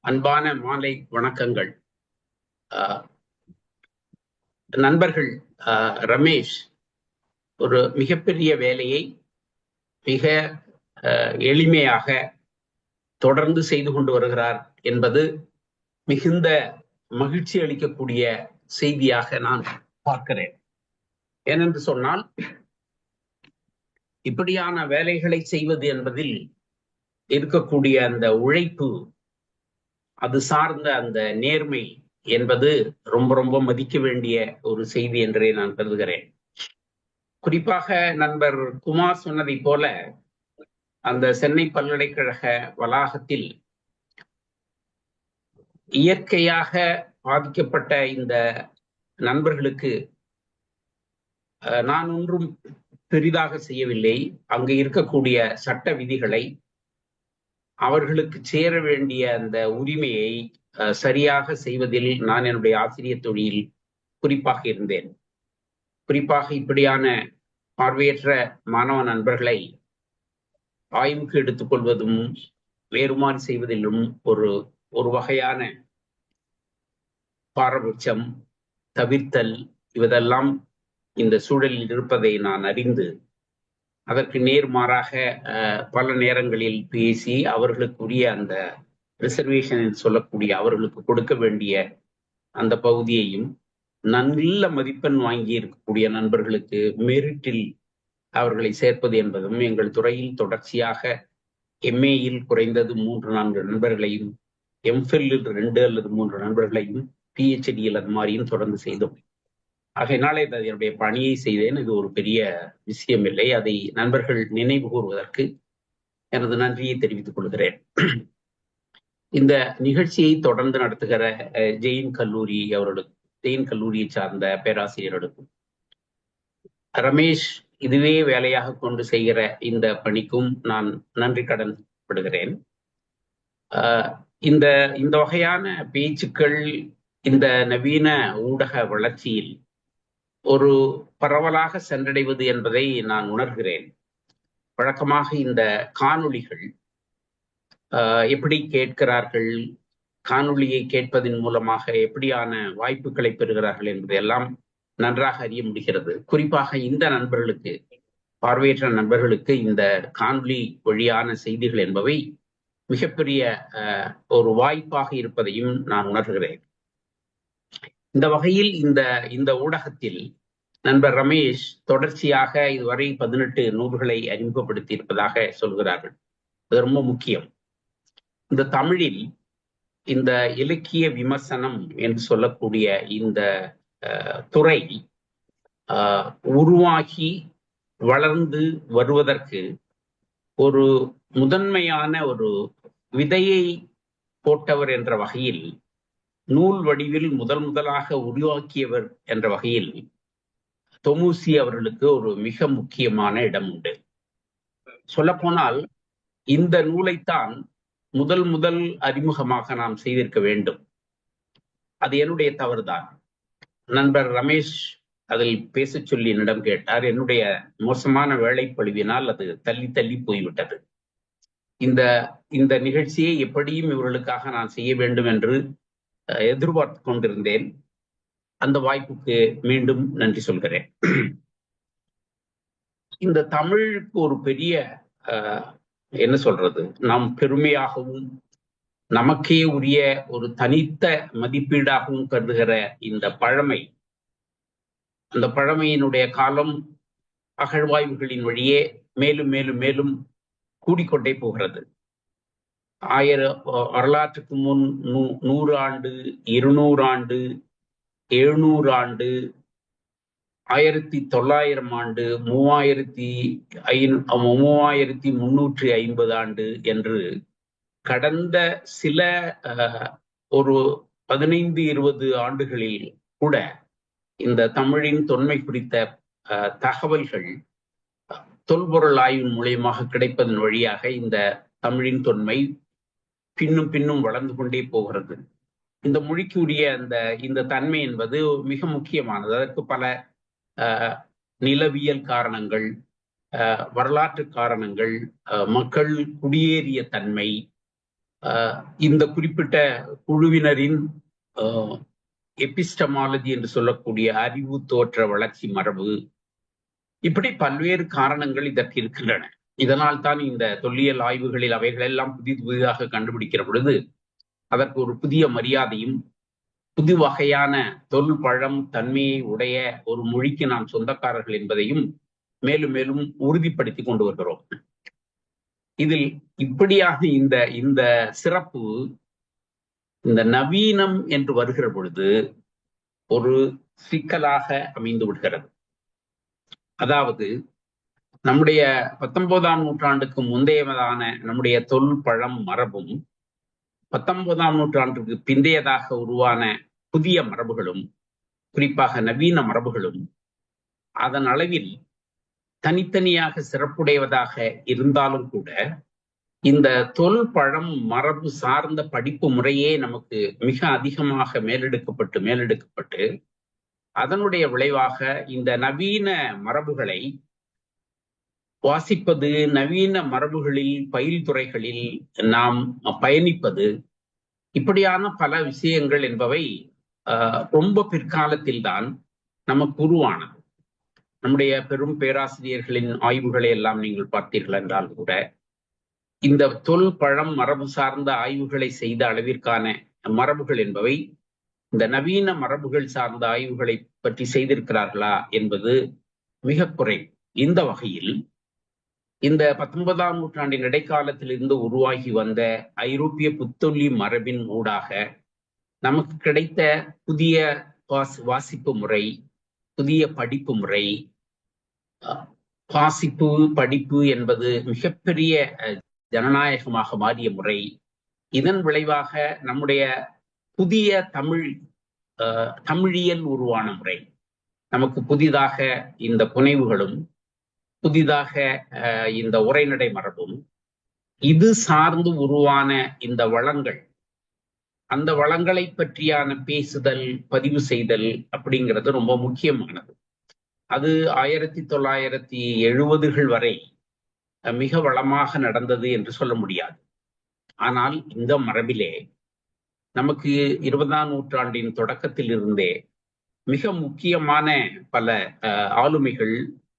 அன்பான மாலை வணக்கங்கள். நண்பர்கள் ரமேஷ் ஒரு மிகப்பெரிய வேலையை மிக எளிமையாக தொடர்ந்து செய்து கொண்டு வருகிறார் என்பது மிகுந்த மகிழ்ச்சி அளிக்கக்கூடிய செய்தியாக நான் பார்க்கிறேன். ஏனென்று சொன்னால், இப்படியான வேலைகளை செய்வது என்பதில் இருக்கக்கூடிய அந்த உழைப்பு, அது சார்ந்த அந்த நேர்மை என்பது ரொம்ப ரொம்ப மதிக்க வேண்டிய ஒரு செய்தி என்றே நான் கருதுகிறேன். குறிப்பாக நண்பர் குமார் சொன்னதை போல, அந்த சென்னை பல்கலைக்கழக வளாகத்தில் இயற்கையாக பாதிக்கப்பட்ட இந்த நண்பர்களுக்கு நான் ஒன்றும் பெரிதாக செய்யவில்லை. அங்கு இருக்கக்கூடிய சட்ட விதிகளை, அவர்களுக்கு சேர வேண்டிய அந்த உரிமையை சரியாக செய்வதில் நான் என்னுடைய ஆசிரியர் தொழிலில் குறிப்பாக இருந்தேன். குறிப்பாக இப்படியான பார்வையற்ற மாணவ நண்பர்களை ஆய்வுக்கு எடுத்துக்கொள்வதும் வேறுமாறு செய்வதிலும் ஒரு வகையான பாரபட்சம், தவிர்த்தல், இவதெல்லாம் இந்த சூழலில் இருப்பதை நான் அறிந்து, அதற்கு நேர்மாறாக பல நேரங்களில் பேசி அவர்களுக்குரிய அந்த ரிசர்வேஷன் சொல்லக்கூடிய அவர்களுக்கு கொடுக்க வேண்டிய அந்த பகுதியையும், நல்ல மதிப்பெண் வாங்கி இருக்கக்கூடிய நண்பர்களுக்கு மெரிட்டில் அவர்களை சேர்ப்பது என்பதும், எங்கள் துறையில் தொடர்ச்சியாக எம்ஏயில் குறைந்தது 3-4 நண்பர்களையும், எம்ஃபில்லில் 2 அல்லது 3 நண்பர்களையும், பிஹெச்டியில் அது மாதிரியும் தொடர்ந்து செய்தோம். ஆகையினாலே என்னுடைய பணியை செய்தேன். இது ஒரு பெரிய விஷயம் இல்லை. அதை நண்பர்கள் நினைவு கூறுவதற்கு எனது நன்றியை தெரிவித்துக் கொள்கிறேன். இந்த நிகழ்ச்சியை தொடர்ந்து நடத்துகிற ஜெயின் கல்லூரியை சார்ந்த பேராசிரியர்களுக்கும், ரமேஷ் இதுவே வேலையாக கொண்டு செய்கிற இந்த பணிக்கும் நான் நன்றி கடன் படுகிறேன். இந்த வகையான பேச்சுக்கள் இந்த நவீன ஊடக வளர்ச்சியில் ஒரு பரவலாக சென்றடைவது என்பதை நான் உணர்கிறேன். வழக்கமாக இந்த காணொளிகள் எப்படி கேட்கிறார்கள், காணொளியை கேட்பதன் மூலமாக எப்படியான வாய்ப்புகளை பெறுகிறார்கள் என்பதையெல்லாம் நன்றாக அறிய முடிகிறது. குறிப்பாக இந்த நண்பர்களுக்கு, பார்வையற்ற நண்பர்களுக்கு இந்த காணொளி வழியான செய்திகள் என்பவை மிகப்பெரிய ஒரு வாய்ப்பாக இருப்பதையும் நான் உணர்கிறேன். இந்த வகையில் இந்த ஊடகத்தில் நண்பர் ரமேஷ் தொடர்ச்சியாக இதுவரை 18 நூல்களை அறிமுகப்படுத்தி இருப்பதாக சொல்கிறார்கள். அது ரொம்ப முக்கியம். இந்த தமிழில் இந்த இலக்கிய விமர்சனம் என்று சொல்லக்கூடிய இந்த துறை உருவாகி வளர்ந்து வருவதற்கு ஒரு முதன்மையான ஒரு விதையை போட்டவர் என்ற வகையில், நூல் வடிவில் முதலாக உருவாக்கியவர் என்ற வகையில் தொமுசி அவர்களுக்கு ஒரு மிக முக்கியமான இடம் உண்டு. சொல்லப்போனால் இந்த நூலைத்தான் முதல் அறிமுகமாக நாம் செய்திருக்க வேண்டும். அது என்னுடைய தவறுதான். நண்பர் ரமேஷ் அதில் பேச சொல்லி என்னிடம் கேட்டார். என்னுடைய மோசமான வேலைப்பழுவினால் அது தள்ளி போய்விட்டது. இந்த நிகழ்ச்சியை எப்படியும் இவர்களுக்காக நான் செய்ய வேண்டும் என்று எதிர்பார்த்து கொண்டிருந்தேன். அந்த வாய்ப்புக்கு மீண்டும் நன்றி சொல்கிறேன். இந்த தமிழுக்கு ஒரு பெரிய என்ன சொல்றது, நாம் பெருமையாகவும் நமக்கே உரிய ஒரு தனித்த மதிப்பீடாகவும் கருதுகிற இந்த பழமை, அந்த பழமையினுடைய காலம் அகழ்வாய்வுகளின் வழியே மேலும் மேலும் மேலும் கூடிக்கொண்டே போகிறது. வரலாற்றுக்கு முன் 100 ஆண்டு, 200 ஆண்டு, 700 ஆண்டு, 1900 ஆண்டு, 3350 ஆண்டு என்று கடந்த சில ஒரு 15-20 ஆண்டுகளில் கூட இந்த தமிழின் தொன்மை குறித்த தகவல்கள் தொல்பொருள் ஆய்வின் மூலியமாக கிடைப்பதன் வழியாக இந்த தமிழின் தொன்மை பின்னும் வளர்ந்து கொண்டே போகிறது. இந்த மொழிக்கு உரிய இந்த தன்மை என்பது மிக முக்கியமானது. அதற்கு பல நிலவியல் காரணங்கள், வரலாற்று காரணங்கள், மக்கள் குடியேறிய தன்மை, இந்த குறிப்பிட்ட குழுவினரின் எபிஸ்டமாலஜி என்று சொல்லக்கூடிய அறிவு தோற்ற வளர்ச்சி மரபு, இப்படி பல்வேறு காரணங்கள் இதற்கு இருக்கின்றன. இதனால் தான் இந்த தொல்லியல் ஆய்வுகளில் அவைகளெல்லாம் புதிதாக கண்டுபிடிக்கிற பொழுது அதற்கு ஒரு புதிய மரியாதையும் புது வகையான தொல் பழம் தன்மையை உடைய ஒரு மொழிக்கு நாம் சொந்தக்காரர்கள் என்பதையும் மேலும் மேலும் உறுதிப்படுத்தி கொண்டு வருகிறோம். இதில் இப்படியாக இந்த சிறப்பு இந்த நவீனம் என்று வருகிற பொழுது ஒரு சிக்கலாக அமைந்து விடுகிறது. அதாவது நம்முடைய 19ஆம் நூற்றாண்டுக்கு முந்தையதான நம்முடைய தொல் பழம் மரபும் 19ஆம் நூற்றாண்டுக்கு பிந்தையதாக உருவான புதிய மரபுகளும், குறிப்பாக நவீன மரபுகளும் அதன் அளவில் தனித்தனியாக சிறப்புடையவதாக இருந்தாலும் கூட இந்த தொல் பழம் மரபு சார்ந்த படிப்பு முறையே நமக்கு மிக அதிகமாக மேலெடுக்கப்பட்டு அதனுடைய விளைவாக இந்த நவீன மரபுகளை வாசிப்பது, நவீன மரபுகளில் பயில் துறைகளில் நாம் பயணிப்பது, இப்படியான பல விஷயங்கள் என்பவை ரொம்ப பிற்காலத்தில் தான் நமக்கு உருவானது. நம்முடைய பெரும் பேராசிரியர்களின் ஆய்வுகளை எல்லாம் நீங்கள் பார்த்தீர்கள் என்றால் கூட இந்த தொல் பழம் மரபு சார்ந்த ஆய்வுகளை செய்த அளவிற்கான மரபுகள் என்பவை இந்த நவீன மரபுகள் சார்ந்த ஆய்வுகளை பற்றி செய்திருக்கிறார்களா என்பது மிக குறை. இந்த வகையில் இந்த 19ஆம் நூற்றாண்டின் இடைக்காலத்திலிருந்து உருவாகி வந்த ஐரோப்பிய புத்தொல்லி மரபின் ஊடாக நமக்கு கிடைத்த புதிய வாசிப்பு முறை, புதிய படிப்பு முறை, வாசிப்பு படிப்பு என்பது மிகப்பெரிய ஜனநாயகமாக மாறிய முறை, இதன் விளைவாக நம்முடைய புதிய தமிழியல் உருவான முறை, நமக்கு புதிதாக இந்த புனைவுகளும் புதிதாக இந்த உரைநடை மரபும், இது சார்ந்து உருவான இந்த வளங்கள், அந்த வளங்களை பற்றியான பேசுதல், பதிவு செய்தல் அப்படிங்கிறது ரொம்ப முக்கியமானது. அது 1970கள் வரை மிக வளமாக நடந்தது என்று சொல்ல முடியாது. ஆனால் இந்த மரபிலே நமக்கு 20ஆம் நூற்றாண்டின் தொடக்கத்தில் இருந்தே மிக முக்கியமான பல ஆளுமைகள்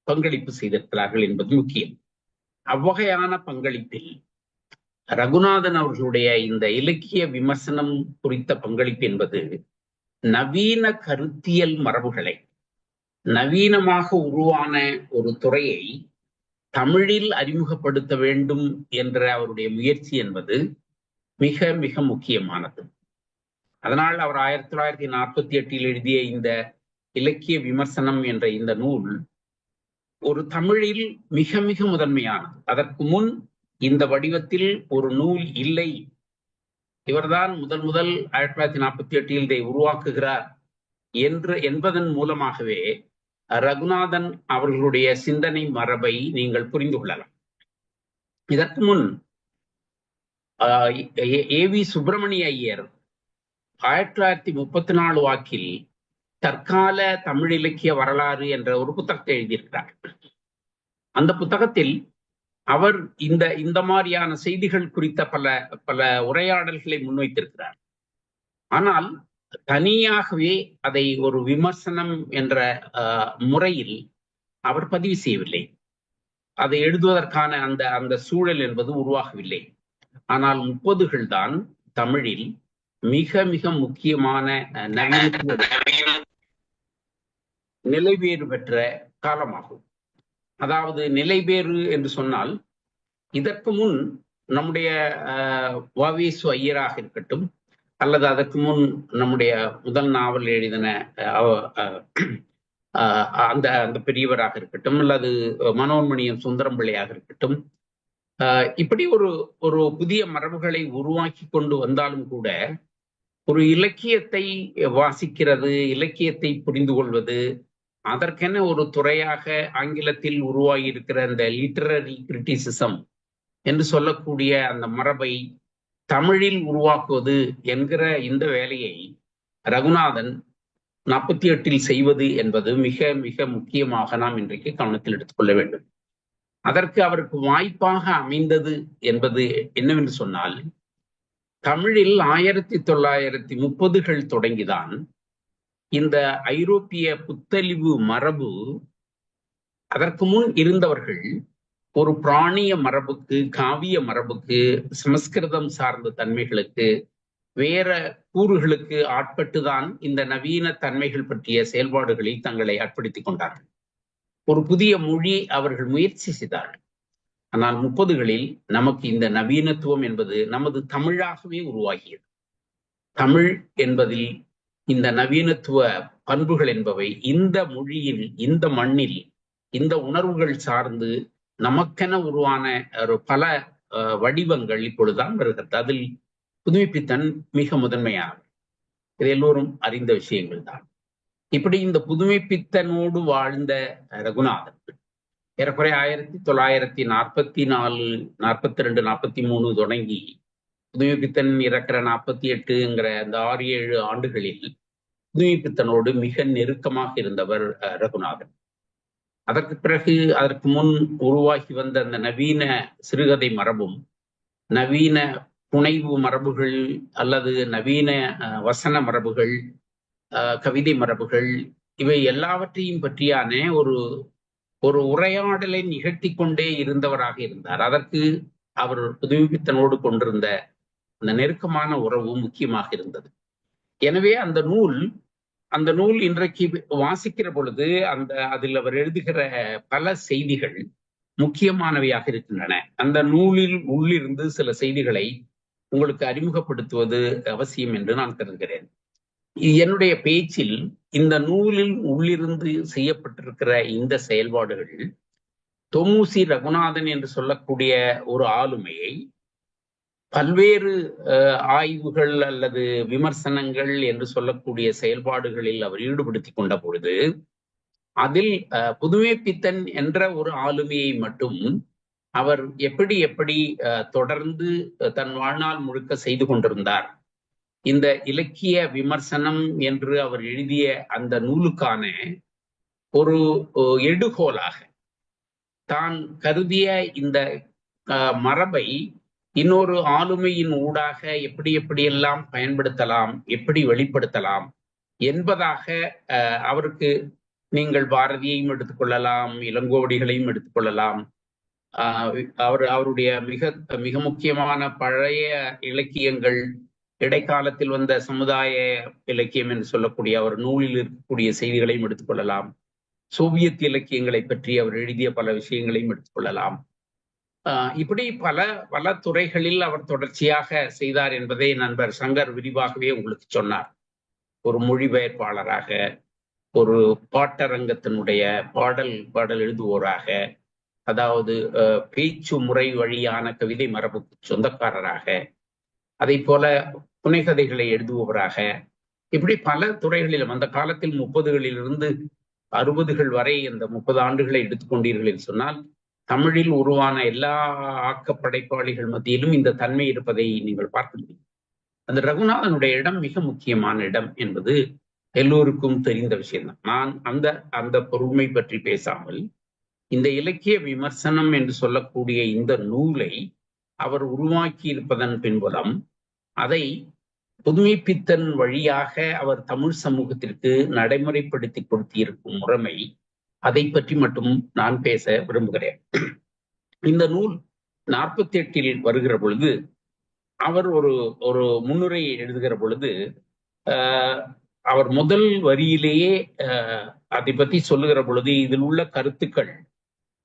பங்களிப்பு செய்திருக்கிறார்கள் என்பது முக்கியம். அவ்வகையான பங்களிப்பில் ரகுநாதன் அவர்களுடைய இந்த இலக்கிய விமர்சனம் குறித்த பங்களிப்பு என்பது நவீன கருத்தியல் மரபுகளை, நவீனமாக உருவான ஒரு துறையை தமிழில் அறிமுகப்படுத்த வேண்டும் என்ற அவருடைய முயற்சி என்பது மிக மிக முக்கியமானது. அதனால் அவர் 1948 எழுதிய இந்த இலக்கிய விமர்சனம் என்ற இந்த நூல் ஒரு தமிழில் மிக மிக முதன்மையானது. அதற்கு முன் இந்த வடிவத்தில் ஒரு நூல் இல்லை. இவர்தான் முதல் 1948 இதை உருவாக்குகிறார் என்பதன் மூலமாகவே ரகுநாதன் அவர்களுடைய சிந்தனை மரபை நீங்கள் புரிந்து கொள்ளலாம். இதற்கு முன் ஏவி சுப்பிரமணிய ஐயர் 1934 வாக்கில் தற்கால தமிழ் இலக்கிய வரலாறு என்ற ஒரு புத்தகத்தை எழுதியிருக்கிறார். அந்த புத்தகத்தில் அவர் இந்த மாதிரியான செய்திகள் குறித்த பல உரையாடல்களை முன்வைத்திருக்கிறார். ஆனால் தனியாகவே அதை ஒரு விமர்சனம் என்ற முறையில் அவர் பதிவு செய்யவில்லை. அதை எழுதுவதற்கான அந்த சூழல் என்பது உருவாகவில்லை. ஆனால் 30கள் தான் தமிழில் மிக மிக முக்கியமான நிலைபேறு பெற்ற காலமாகும். அதாவது நிலைபேறு என்று சொன்னால், இதற்கு முன் நம்முடைய வ.வே.சு. ஐயராக இருக்கட்டும், அல்லது அதற்கு முன் நம்முடைய முதல் நாவல் எழுதின அந்த பெரியவராக இருக்கட்டும், அல்லது மனோன்மணியம் சுந்தரம் பிள்ளையாக இருக்கட்டும், இப்படி ஒரு புதிய மரபுகளை உருவாக்கி கொண்டு வந்தாலும் கூட ஒரு இலக்கியத்தை வாசிக்கிறது, இலக்கியத்தை புரிந்து கொள்வது, அதற்கென ஒரு துறையாக ஆங்கிலத்தில் உருவாகி இருக்கிற அந்த லிட்டரரி கிரிட்டிசிசம் என்று சொல்லக்கூடிய அந்த மரபை தமிழில் உருவாக்குவது என்கிற இந்த வேலையை ரகுநாதன் 48 செய்வது என்பது மிக மிக முக்கியமாக நாம் இன்றைக்கு கவனத்தில் எடுத்துக்கொள்ள வேண்டும். அதற்கு அவருக்கு வாய்ப்பாக அமைந்தது என்பது என்னவென்று சொன்னால், தமிழில் 1930கள் தொடங்கிதான் இந்த ஐரோப்பிய புத்தளிவு மரபு, அதற்கு முன் இருந்தவர்கள் ஒரு பிராணிய மரபுக்கு, காவிய மரபுக்கு, சமஸ்கிருதம் சார்ந்த தன்மைகளுக்கு, வேற கூறுகளுக்கு ஆட்பட்டுதான் இந்த நவீன தன்மைகள் பற்றிய செயல்பாடுகளில் தங்களை ஆட்படுத்திக் கொண்டார்கள். ஒரு புதிய மொழி அவர்கள் முயற்சி செய்தார்கள். ஆனால் 30களில் நமக்கு இந்த நவீனத்துவம் என்பது நமது தமிழாகவே உருவாகியது. தமிழ் என்பதில் இந்த நவீனத்துவ பண்புகள் என்பவை இந்த மொழியில், இந்த மண்ணில், இந்த உணர்வுகள் சார்ந்து நமக்கென உருவான பல வடிவங்கள் இப்பொழுதுதான் வருகிறது. அதில் புதுமைப்பித்தன் மிக முதன்மையானது. இது எல்லோரும் அறிந்த விஷயங்கள் தான். இப்படி இந்த புதுமைப்பித்தனோடு வாழ்ந்த ரகுநாதன் ஏறக்குறைய 1944, 42, 43 தொடங்கி புதுமைப்பித்தன் இறக்கிற 48ங்கிற அந்த 6-7 ஆண்டுகளில் புதுமைப்பித்தனோடு மிக நெருக்கமாக இருந்தவர் ரகுநாதன். அதற்கு பிறகு அதற்கு முன் உருவாகி வந்த அந்த நவீன சிறுகதை மரபும், நவீன புனைவு மரபுகள் அல்லது நவீன வசன மரபுகள், கவிதை மரபுகள், இவை எல்லாவற்றையும் பற்றியான ஒரு உரையாடலை நிகழ்த்தி கொண்டே இருந்தவராக இருந்தார். அதற்கு அவர் புதுமைப்பித்தனோடு கொண்டிருந்த அந்த நெருக்கமான உறவு முக்கியமாக இருந்தது. எனவே அந்த நூல் இன்றைக்கு வாசிக்கிற பொழுது அதில் அவர் எழுதுகிற பல செய்திகள் முக்கியமானவையாக இருக்கின்றன. அந்த நூலில் உள்ளிருந்து சில செய்திகளை உங்களுக்கு அறிமுகப்படுத்துவது அவசியம் என்று நான் கருதுகிறேன். என்னுடைய பேச்சில் இந்த நூலில் உள்ளிருந்து செய்யப்பட்டிருக்கிற இந்த செயல்பாடுகள் தொமுசி ரகுநாதன் என்று சொல்லக்கூடிய ஒரு ஆளுமையை பல்வேறு ஆய்வுகள் அல்லது விமர்சனங்கள் என்று சொல்லக்கூடிய செயல்பாடுகளில் அவர் ஈடுபடுத்தி கொண்ட பொழுது, அதில் புதுமைப்பித்தன் என்ற ஒரு ஆளுமையை மட்டும் அவர் எப்படி தொடர்ந்து தன் வாழ்நாள் முழுக்க செய்து கொண்டிருந்தார். இந்த இலக்கிய விமர்சனம் என்று அவர் எழுதிய அந்த நூலுக்கான ஒரு எடுகோலாக தான் கருதிய இந்த மரபை இன்னொரு ஆளுமையின் ஊடாக எப்படியெல்லாம் பயன்படுத்தலாம், எப்படி வெளிப்படுத்தலாம் என்பதாக அவருக்கு நீங்கள் பாரதியையும் எடுத்துக்கொள்ளலாம், இளங்கோவடிகளையும் எடுத்துக்கொள்ளலாம். அவருடைய மிக முக்கியமான பழைய இலக்கியங்கள், இடைக்காலத்தில் வந்த சமுதாய இலக்கியம் என்று சொல்லக்கூடிய அவர் நூலில் இருக்கக்கூடிய செய்திகளையும் எடுத்துக்கொள்ளலாம். சோவியத் இலக்கியங்களை பற்றி அவர் எழுதிய பல விஷயங்களையும் எடுத்துக்கொள்ளலாம். இப்படி பல துறைகளில் அவர் தொடர்ச்சியாக செய்தார் என்பதை நண்பர் சங்கர் விரிவாகவே உங்களுக்கு சொன்னார். ஒரு மொழிபெயர்ப்பாளராக, ஒரு பாட்டரங்கத்தினுடைய பாடல் எழுதுவோராக, அதாவது பேச்சு முறை வழியான கவிதை மரபுக்கு சொந்தக்காரராக, அதை போல புனைகதைகளை எழுதுபவராக, இப்படி பல துறைகளிலும் அந்த காலத்தில் 30களிலிருந்து 60கள் வரை இந்த 30 ஆண்டுகளை எடுத்துக்கொண்டீர்கள் என்று சொன்னால், தமிழில் உருவான எல்லா ஆக்கப்படைப்பாளிகள் மத்தியிலும் இந்த தன்மை இருப்பதை நீங்கள் பார்க்க முடியும். அந்த ரகுநாதனுடைய இடம் மிக முக்கியமான இடம் என்பது எல்லோருக்கும் தெரிந்த விஷயம்தான். நான் அந்த பொறுமை பற்றி பேசாமல், இந்த இலக்கிய விமர்சனம் என்று சொல்லக்கூடிய இந்த நூலை அவர் உருவாக்கி இருப்பதன் பின்புலம், அதை புதுமைப்பித்தன் வழியாக அவர் தமிழ் சமூகத்திற்கு நடைமுறைப்படுத்தி கொடுத்திருக்கும் முறைமை, அதை பற்றி மட்டும் நான் பேச விரும்புகிறேன். இந்த நூல் 48ல் வருகிற பொழுது, அவர் ஒரு முன்னுரை எழுதுகிற பொழுது அவர் முதல் வரியிலேயே அதை பற்றி சொல்லுகிற பொழுது, இதில் உள்ள கருத்துக்கள்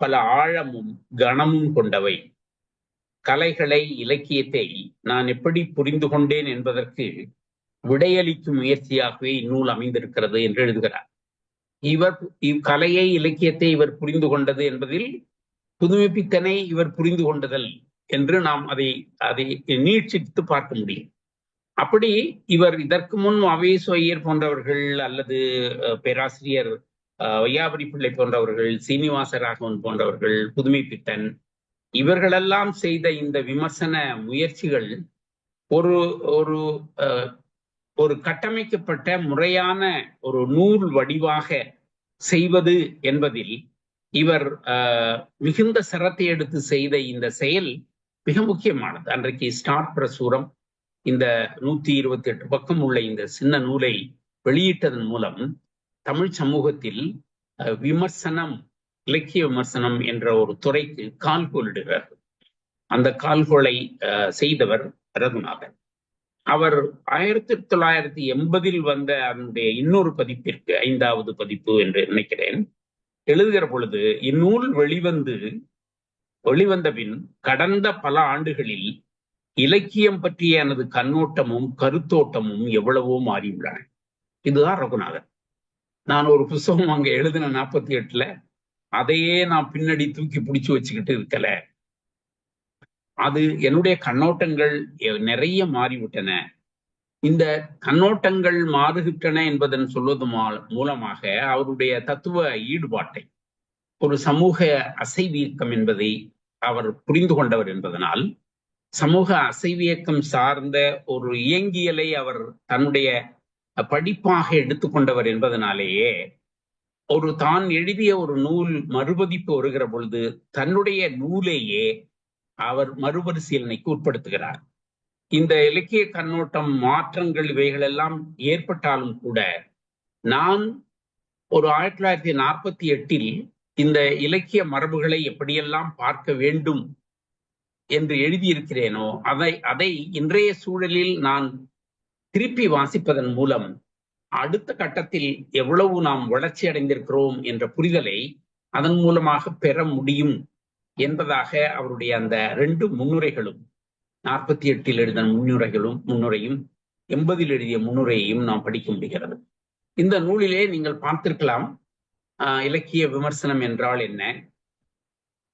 பல ஆழமும் கனமும் கொண்டவை. கலைகளை, இலக்கியத்தை நான் எப்படி புரிந்து கொண்டேன் என்பதற்கு விடையளிக்கும் முயற்சியாகவே இந்நூல் அமைந்திருக்கிறது என்று எழுதுகிறார். கலையை, இலக்கியத்தை இவர் புரிந்து கொண்டது என்பதில் புதுமைப்பித்தனை இவர் புரிந்து கொண்டதல் என்று நாம் அதை நீட்சித்து பார்க்க முடியும். அப்படி இவர் இதற்கு முன் அவேசு ஐயர் போன்றவர்கள் அல்லது பேராசிரியர் வையாபுரி பிள்ளை போன்றவர்கள், சீனிவாச ராகவன் போன்றவர்கள், புதுமைப்பித்தன், இவர்களெல்லாம் செய்த இந்த விமர்சன முயற்சிகள் ஒரு கட்டமைக்கப்பட்ட முறையான ஒரு நூல் வடிவாக செய்வது என்பதில் இவர் மிகுந்த சிரத்தை எடுத்து செய்த இந்த செயல் மிக முக்கியமானது. அன்றைக்கு ஸ்டார்ட் பிரசுரம் இந்த 128 பக்கம் உள்ள இந்த சின்ன நூலை வெளியிட்டதன் மூலம் தமிழ் சமூகத்தில் விமர்சனம், இலக்கிய விமர்சனம் என்ற ஒரு துறைக்கு கால்கோலிடுகிறார். அந்த கால்கோலை செய்தவர் ரகுநாதன். அவர் 1980 வந்த அதனுடைய இன்னொரு பதிப்பிற்கு, 5வது பதிப்பு என்று நினைக்கிறேன், எழுதுகிற பொழுது இந்நூல் வெளிவந்த பின் கடந்த பல ஆண்டுகளில் இலக்கியம் பற்றிய எனது கண்ணோட்டமும் கருத்தோட்டமும் எவ்வளவோ மாறியுள்ளன. இதுதான் ரகுநாதன். நான் ஒரு புத்தகம் அங்க எழுதின 48ல அதையே நான் பின்னாடி தூக்கி பிடிச்சு வச்சுக்கிட்டு இருக்கல. அது என்னுடைய கண்ணோட்டங்கள் நிறைய மாறிவிட்டன. இந்த கண்ணோட்டங்கள் மாறுகின்றன என்பதன் சொல்வது மூலமாக அவருடைய தத்துவ ஈடுபாட்டை, ஒரு சமூக அசைவியக்கம் என்பதை அவர் புரிந்து கொண்டவர் என்பதனால், சமூக அசைவியக்கம் சார்ந்த ஒரு இயங்கியலை அவர் தன்னுடைய படிப்பாக எடுத்துக்கொண்டவர் என்பதனாலேயே தான் எழுதிய ஒரு நூல் மறுபதிப்பு வருகிற பொழுது தன்னுடைய நூலையே அவர் மறுபரிசீலனைக்கு உட்படுத்துகிறார். இந்த இலக்கிய கண்ணோட்டம் மாற்றங்கள் இவைகளெல்லாம் ஏற்பட்டாலும் கூட, நான் ஒரு 1948 இந்த இலக்கிய மரபுகளை எப்படியெல்லாம் பார்க்க வேண்டும் என்று எழுதியிருக்கிறேனோ அதை இன்றைய சூழலில் நான் திருப்பி வாசிப்பதன் மூலம் அடுத்த கட்டத்தில் எவ்வளவு நாம் வளர்ச்சி அடைந்திருக்கிறோம் என்ற புரிதலை அதன் மூலமாக பெற முடியும் என்பதாக அவருடைய அந்த 2 முன்னுரைகளும், 48 எழுதின முன்னுரையும் 80 எழுதிய முன்னுரையையும் நாம் படிக்க முடிகிறது. இந்த நூலிலே நீங்கள் பார்த்திருக்கலாம், இலக்கிய விமர்சனம் என்றால் என்ன,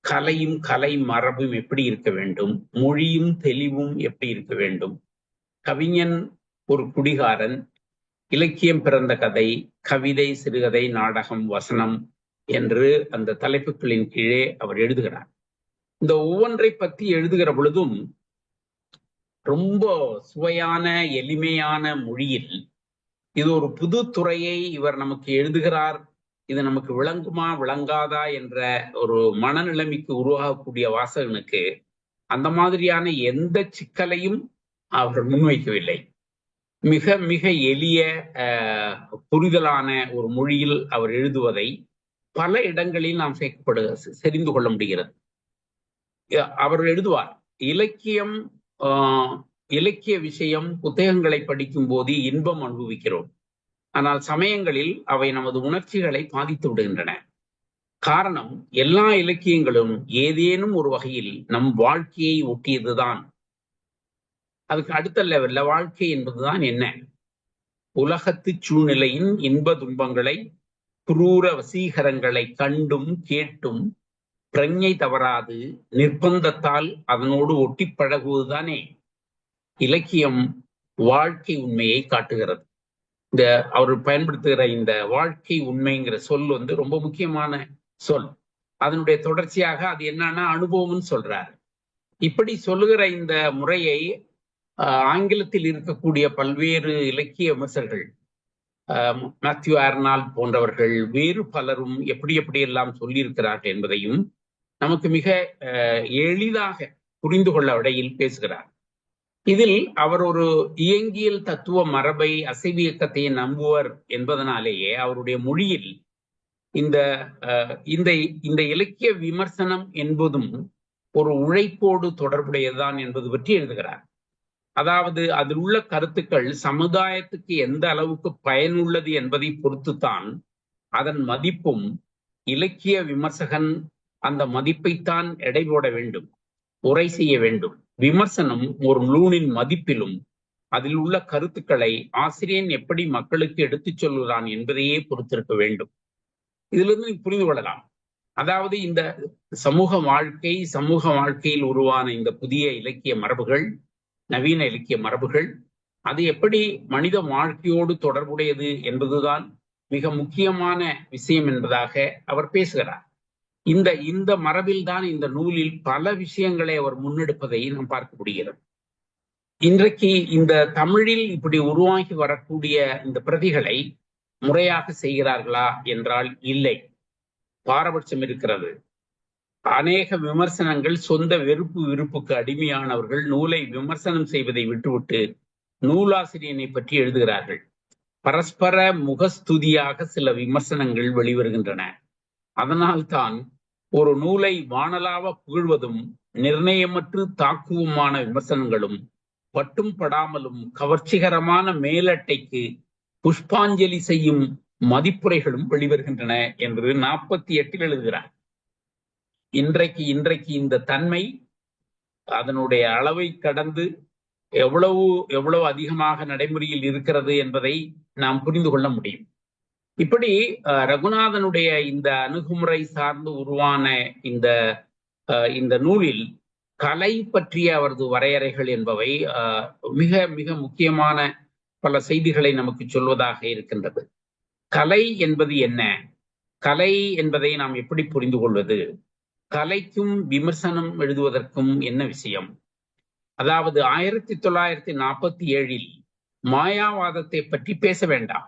கலையும் கலை மரபும் எப்படி இருக்க வேண்டும், மொழியும் தெளிவும் எப்படி இருக்க வேண்டும், கவிஞன் ஒரு குடிகாரன், இலக்கியம் பிறந்த கதை, கவிதை, சிறுகதை, நாடகம், வசனம் என்று அந்த தலைப்புகளின் கீழே அவர் எழுதுகிறார். இந்த ஒவ்வொன்றை பற்றி எழுதுகிற பொழுதும் ரொம்ப சுவையான எளிமையான மொழியில் இது ஒரு புது துறையை இவர் நமக்கு எழுதுகிறார், இது நமக்கு விளங்குமா விளங்காதா என்ற ஒரு மனநிலைமைக்கு உருவாகக்கூடிய வாசகனுக்கு அந்த மாதிரியான எந்த சிக்கலையும் அவர் முன்வைக்கவில்லை. மிக மிக எளிய புரிதலான ஒரு மொழியில் அவர் எழுதுவதை பல இடங்களில் நாம் தெரிந்து கொள்ள முடிகிறது. அவர் எழுதுவார், இலக்கிய விஷயம் புத்தகங்களை படிக்கும் போது இன்பம் அனுபவிக்கிறோம், ஆனால் சமயங்களில் அவை நமது உணர்ச்சிகளை பாதித்து விடுகின்றன. காரணம், எல்லா இலக்கியங்களும் ஏதேனும் ஒரு வகையில் நம் வாழ்க்கையை ஒட்டியதுதான். அதுக்கு அடுத்த லெவல்ல வாழ்க்கை என்பதுதான் என்ன? உலகத்து சூழ்நிலையின் இன்ப துன்பங்களை, குரூர வசீகரங்களை கண்டும் கேட்டும் பிரஞை தவறாது நிர்பந்தத்தால் அதனோடு ஒட்டி பழகுவதுதானே இலக்கியம் வாழ்க்கை உண்மையை காட்டுகிறது. இந்த அவர் பயன்படுத்துகிற இந்த வாழ்க்கை உண்மைங்கிற சொல் ரொம்ப முக்கியமான சொல். அதனுடைய தொடர்ச்சியாக அது என்னன்னா அனுபவம்னு சொல்றாரு. இப்படி சொல்லுகிற இந்த முறையை ஆங்கிலத்தில் இருக்கக்கூடிய பல்வேறு இலக்கிய விமர்சகர்கள், மேத்யூ ஆர்னால்ட் போன்றவர்கள், வேறு பலரும் எப்படியெல்லாம் சொல்லியிருக்கிறார்கள் என்பதையும் நமக்கு மிக எளிதாக புரிந்து கொள்ள வகையில் பேசுகிறார். இதில் அவர் ஒரு இயங்கியல் தத்துவ மரபை, அசைவியக்கத்தை நம்புவர் என்பதனாலேயே அவருடைய மொழியில் இந்த இலக்கிய விமர்சனம் என்பதும் ஒரு உழைப்போடு தொடர்புடையதுதான் என்பது பற்றி எழுதுகிறார். அதாவது அதில் உள்ள கருத்துக்கள் சமுதாயத்துக்கு எந்த அளவுக்கு பயனுள்ளது என்பதை பொறுத்துத்தான் அதன் மதிப்பும், இலக்கிய விமர்சகன் அந்த மதிப்பைத்தான் எடை போட வேண்டும், உரை செய்ய வேண்டும். விமர்சனம் ஒரு நூலின் மதிப்பிலும் அதில் உள்ள கருத்துக்களை ஆசிரியன் எப்படி மக்களுக்கு எடுத்துச் சொல்கிறான் என்பதையே பொறுத்திருக்க வேண்டும். இதிலிருந்து புரிந்து கொள்ளலாம். அதாவது இந்த சமூக வாழ்க்கையில் உருவான இந்த புதிய இலக்கிய மரபுகள், நவீன இலக்கிய மரபுகள், அது எப்படி மனித வாழ்க்கையோடு தொடர்புடையது என்பதுதான் மிக முக்கியமான விஷயம் என்பதாக அவர் பேசுகிறார். இந்த மரபில் தான் இந்த நூலில் பல விஷயங்களை அவர் முன்னெடுப்பதை நாம் பார்க்க முடிகிறது. இன்றைக்கு இந்த தமிழில் இப்படி உருவாகி வரக்கூடிய இந்த பிரதிகளை முறையாக செய்கிறார்களா என்றால் இல்லை, பாரபட்சம் இருக்கிறது. அநேக விமர்சனங்கள் சொந்த வெறுப்பு விருப்புக்கு அடிமையானவர்கள் நூலை விமர்சனம் செய்வதை விட்டுவிட்டு நூலாசிரியனை பற்றி எழுதுகிறார்கள். பரஸ்பர முகஸ்துதியாக சில விமர்சனங்கள் வெளிவருகின்றன. அதனால்தான் ஒரு நூலை வானலாவ புகழ்வதும் நிர்ணயமற்று தாக்குவுமான விமர்சனங்களும் பட்டும் படாமலும் கவர்ச்சிகரமான மேலட்டைக்கு புஷ்பாஞ்சலி செய்யும் மதிப்புரைகளும் வெளிவருகின்றன என்று 48 எழுதுகிறார். இன்றைக்கு இந்த தன்மை அதனுடைய அளவை கடந்து எவ்வளவு அதிகமாக நடைமுறையில் இருக்கிறது என்பதை நாம் புரிந்து கொள்ள முடியும். இப்படி ரகுநாதனுடைய இந்த அணுகுமுறை சார்ந்து உருவான இந்த நூலில் கலை பற்றிய அவரது வரையறைகள் என்பவை மிக மிக முக்கியமான பல செய்திகளை நமக்கு சொல்வதாக இருக்கின்றது. கலை என்பது என்ன? கலை என்பதை நாம் எப்படி புரிந்து கொள்வது? கலைக்கும் விமர்சனம் எழுதுவதற்கும் என்ன விஷயம்? அதாவது 1947 மாயாவாதத்தை பற்றி பேச வேண்டாம்.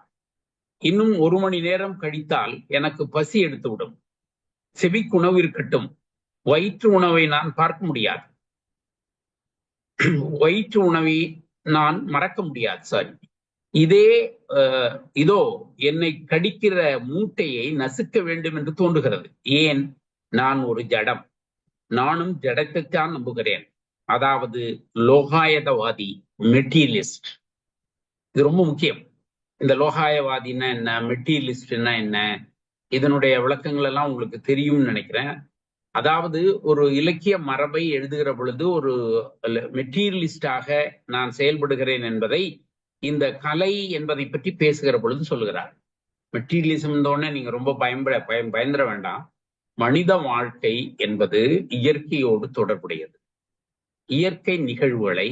இன்னும் 1 மணி நேரம் கழித்தால் எனக்கு பசி எடுத்துவிடும். செவிக்குணவு இருக்கட்டும், வயிற்று உணவை நான் பார்க்க முடியாது, வயிற்று உணவை நான் மறக்க முடியாது. சாரி, இதோ என்னை கடிக்கிற மூட்டையை நசுக்க வேண்டும் என்று தோன்றுகிறது. ஏன்? நான் ஒரு ஜடம். நானும் ஜடத்தைத்தான் நம்புகிறேன். அதாவது லோகாயதவாதி, மெட்டீரியலிஸ்ட். இது ரொம்ப முக்கியம். இந்த லோகாயவாதின்னா என்ன, மெட்டீரியலிஸ்ட்னா என்ன, இதனுடைய விளக்கங்கள் எல்லாம் உங்களுக்கு தெரியும்னு நினைக்கிறேன். அதாவது ஒரு இலக்கிய மரபை எழுதுகிற பொழுது ஒரு மெட்டீரியலிஸ்டாக நான் செயல்படுகிறேன் என்பதை இந்த கலை என்பதை பற்றி பேசுகிற பொழுது சொல்லுகிறார். மெட்டீரியலிசம் தோனே நீங்க ரொம்ப பயந்துட வேண்டாம். மனித வாழ்க்கை என்பது இயற்கையோடு தொடர்புடையது. இயற்கை நிகழ்வுகளை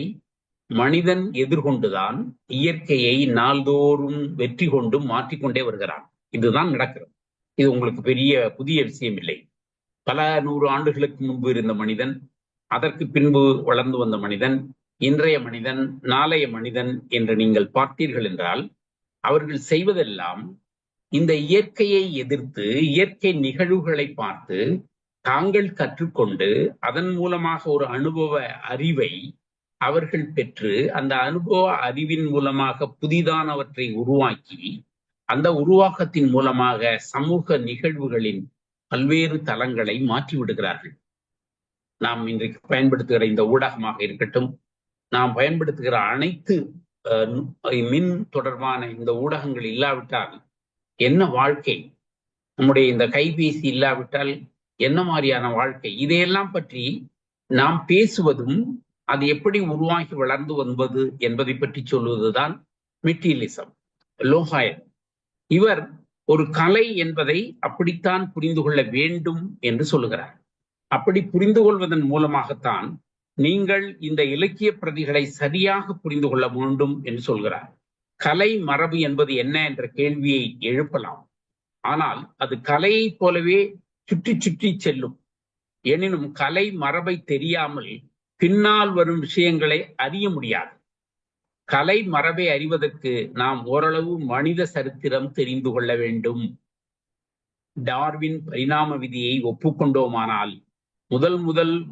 மனிதன் எதிர்கொண்டுதான் இயற்கையை நாள்தோறும் வெற்றி கொண்டு மாற்றிக்கொண்டே வருகிறான். இதுதான் நடக்கிறது. இது உங்களுக்கு புதிய விஷயம் இல்லை. பல 100 ஆண்டுகளுக்கு முன்பு இருந்த மனிதன், அதற்கு பின்பு வளர்ந்து வந்த மனிதன், இன்றைய மனிதன், நாளைய மனிதன் என்று நீங்கள் பார்த்தீர்கள் என்றால் அவர்கள் செய்வதெல்லாம் இந்த இயற்கையை எதிர்த்து இயற்கை நிகழ்வுகளை பார்த்து தாங்கள் கற்றுக்கொண்டு அதன் மூலமாக ஒரு அனுபவ அறிவை அவர்கள் பெற்று அந்த அனுபவ அறிவின் மூலமாக புதிதானவற்றை உருவாக்கி அந்த உருவாக்கத்தின் மூலமாக சமூக நிகழ்வுகளின் பல்வேறு தளங்களை மாற்றி விடுகிறார்கள். நாம் இன்றைக்கு பயன்படுத்துகிற இந்த ஊடகமாக இருக்கட்டும், நாம் பயன்படுத்துகிற அனைத்து மின் தொடர்பான இந்த ஊடகங்கள் இல்லாவிட்டால் என்ன வாழ்க்கை, நம்முடைய இந்த கைபேசி இல்லாவிட்டால் என்ன மாதிரியான வாழ்க்கை, இதையெல்லாம் பற்றி நாம் பேசுவதும் அது எப்படி உருவாகி வளர்ந்து வந்தது என்பதை பற்றி சொல்வதுதான் மெட்டீரியலிசம், லோகாயம். இவர் ஒரு கலை என்பதை அப்படித்தான் புரிந்து கொள்ள வேண்டும் என்று சொல்லுகிறார். அப்படி புரிந்து கொள்வதன் மூலமாகத்தான் நீங்கள் இந்த இலக்கிய பிரதிகளை சரியாக புரிந்து கொள்ள வேண்டும் என்று சொல்கிறார். கலை மரபு என்பது என்ன என்ற கேள்வியை எழுப்பலாம். ஆனால் அது கலையை போலவே சுற்றி சுற்றி செல்லும். எனினும் கலை மரபை தெரியாமல் பின்னால் வரும் விஷயங்களை அறிய முடியாது. கலை மரபை அறிவதற்கு நாம் ஓரளவு மனித சரித்திரம் தெரிந்து கொள்ள வேண்டும். டார்வின் பரிணாம விதியை ஒப்புக்கொண்டோமானால் முதல்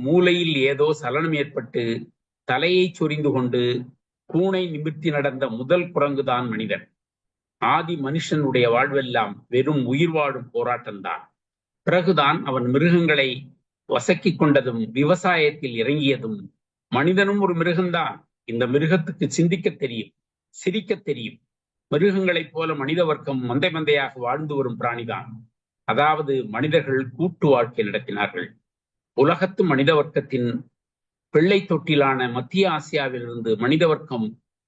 மூளையில் ஏதோ சலனம் ஏற்பட்டு தலையை சொரிந்து கொண்டு பூனை நிமிர்த்தி நடந்த முதல் குரங்குதான் மனிதன். ஆதி மனுஷனுடைய வாழ்வெல்லாம் வெறும் உயிர் வாழும் போராட்டம்தான். பிறகுதான் அவன் மிருகங்களை வசக்கிக் கொண்டதும் விவசாயத்தில் இறங்கியதும். மனிதனும் ஒரு மிருகம்தான். இந்த மிருகத்துக்கு சிந்திக்க தெரியும், சிரிக்க தெரியும். மிருகங்களைப் போல மனித வர்க்கம் மந்தையாக வாழ்ந்து வரும் பிராணிதான். அதாவது மனிதர்கள் கூட்டு வாழ்க்கை நடத்தினார்கள். உலகத்து மனித வர்க்கத்தின் பிள்ளை தொட்டிலான மத்திய ஆசியாவிலிருந்து மனித வர்க்கம்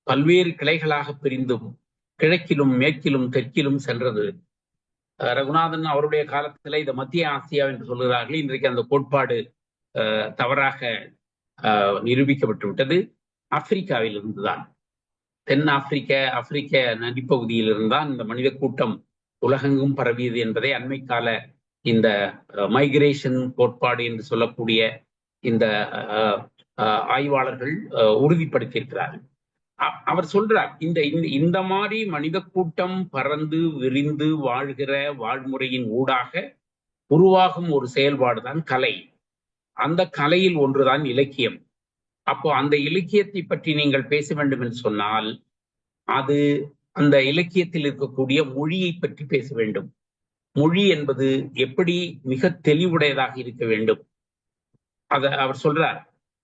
பல்வேறு கிளைகளாக பிரிந்தும் கிழக்கிலும் மேற்கிலும் தெற்கிலும் சென்றது. ரகுநாதன் அவருடைய காலத்துல இதை மத்திய ஆசியா என்று சொல்கிறார்கள். இன்றைக்கு அந்த கோட்பாடு தவறாக நிரூபிக்கப்பட்டு விட்டது. ஆப்பிரிக்காவில் இருந்துதான், தென் ஆப்பிரிக்க நதிப்பகுதியில் இருந்தான் இந்த மனித கூட்டம் உலகெங்கும் பரவியது என்பதை அண்மை கால இந்த மைக்ரேஷன் கோட்பாடு என்று சொல்லக்கூடிய இந்த ஆய்வாளர்கள் உறுதிப்படுத்தியிருக்கிறார்கள். அவர் சொல்றார், இந்த மாதிரி மனித கூட்டம் பறந்து விரிந்து வாழ்கிற வாழ்முறையின் ஊடாக உருவாகும் ஒரு செயல்பாடுதான் கலை. அந்த கலையில் ஒன்றுதான் இலக்கியம். அப்போ அந்த இலக்கியத்தை பற்றி நீங்கள் பேச வேண்டும் என்று சொன்னால் அது அந்த இலக்கியத்தில் இருக்கக்கூடிய மொழியை பற்றி பேச வேண்டும். மொழி என்பது எப்படி மிக தெளிவுடையதாக இருக்க வேண்டும். அவர் சொல்றார்,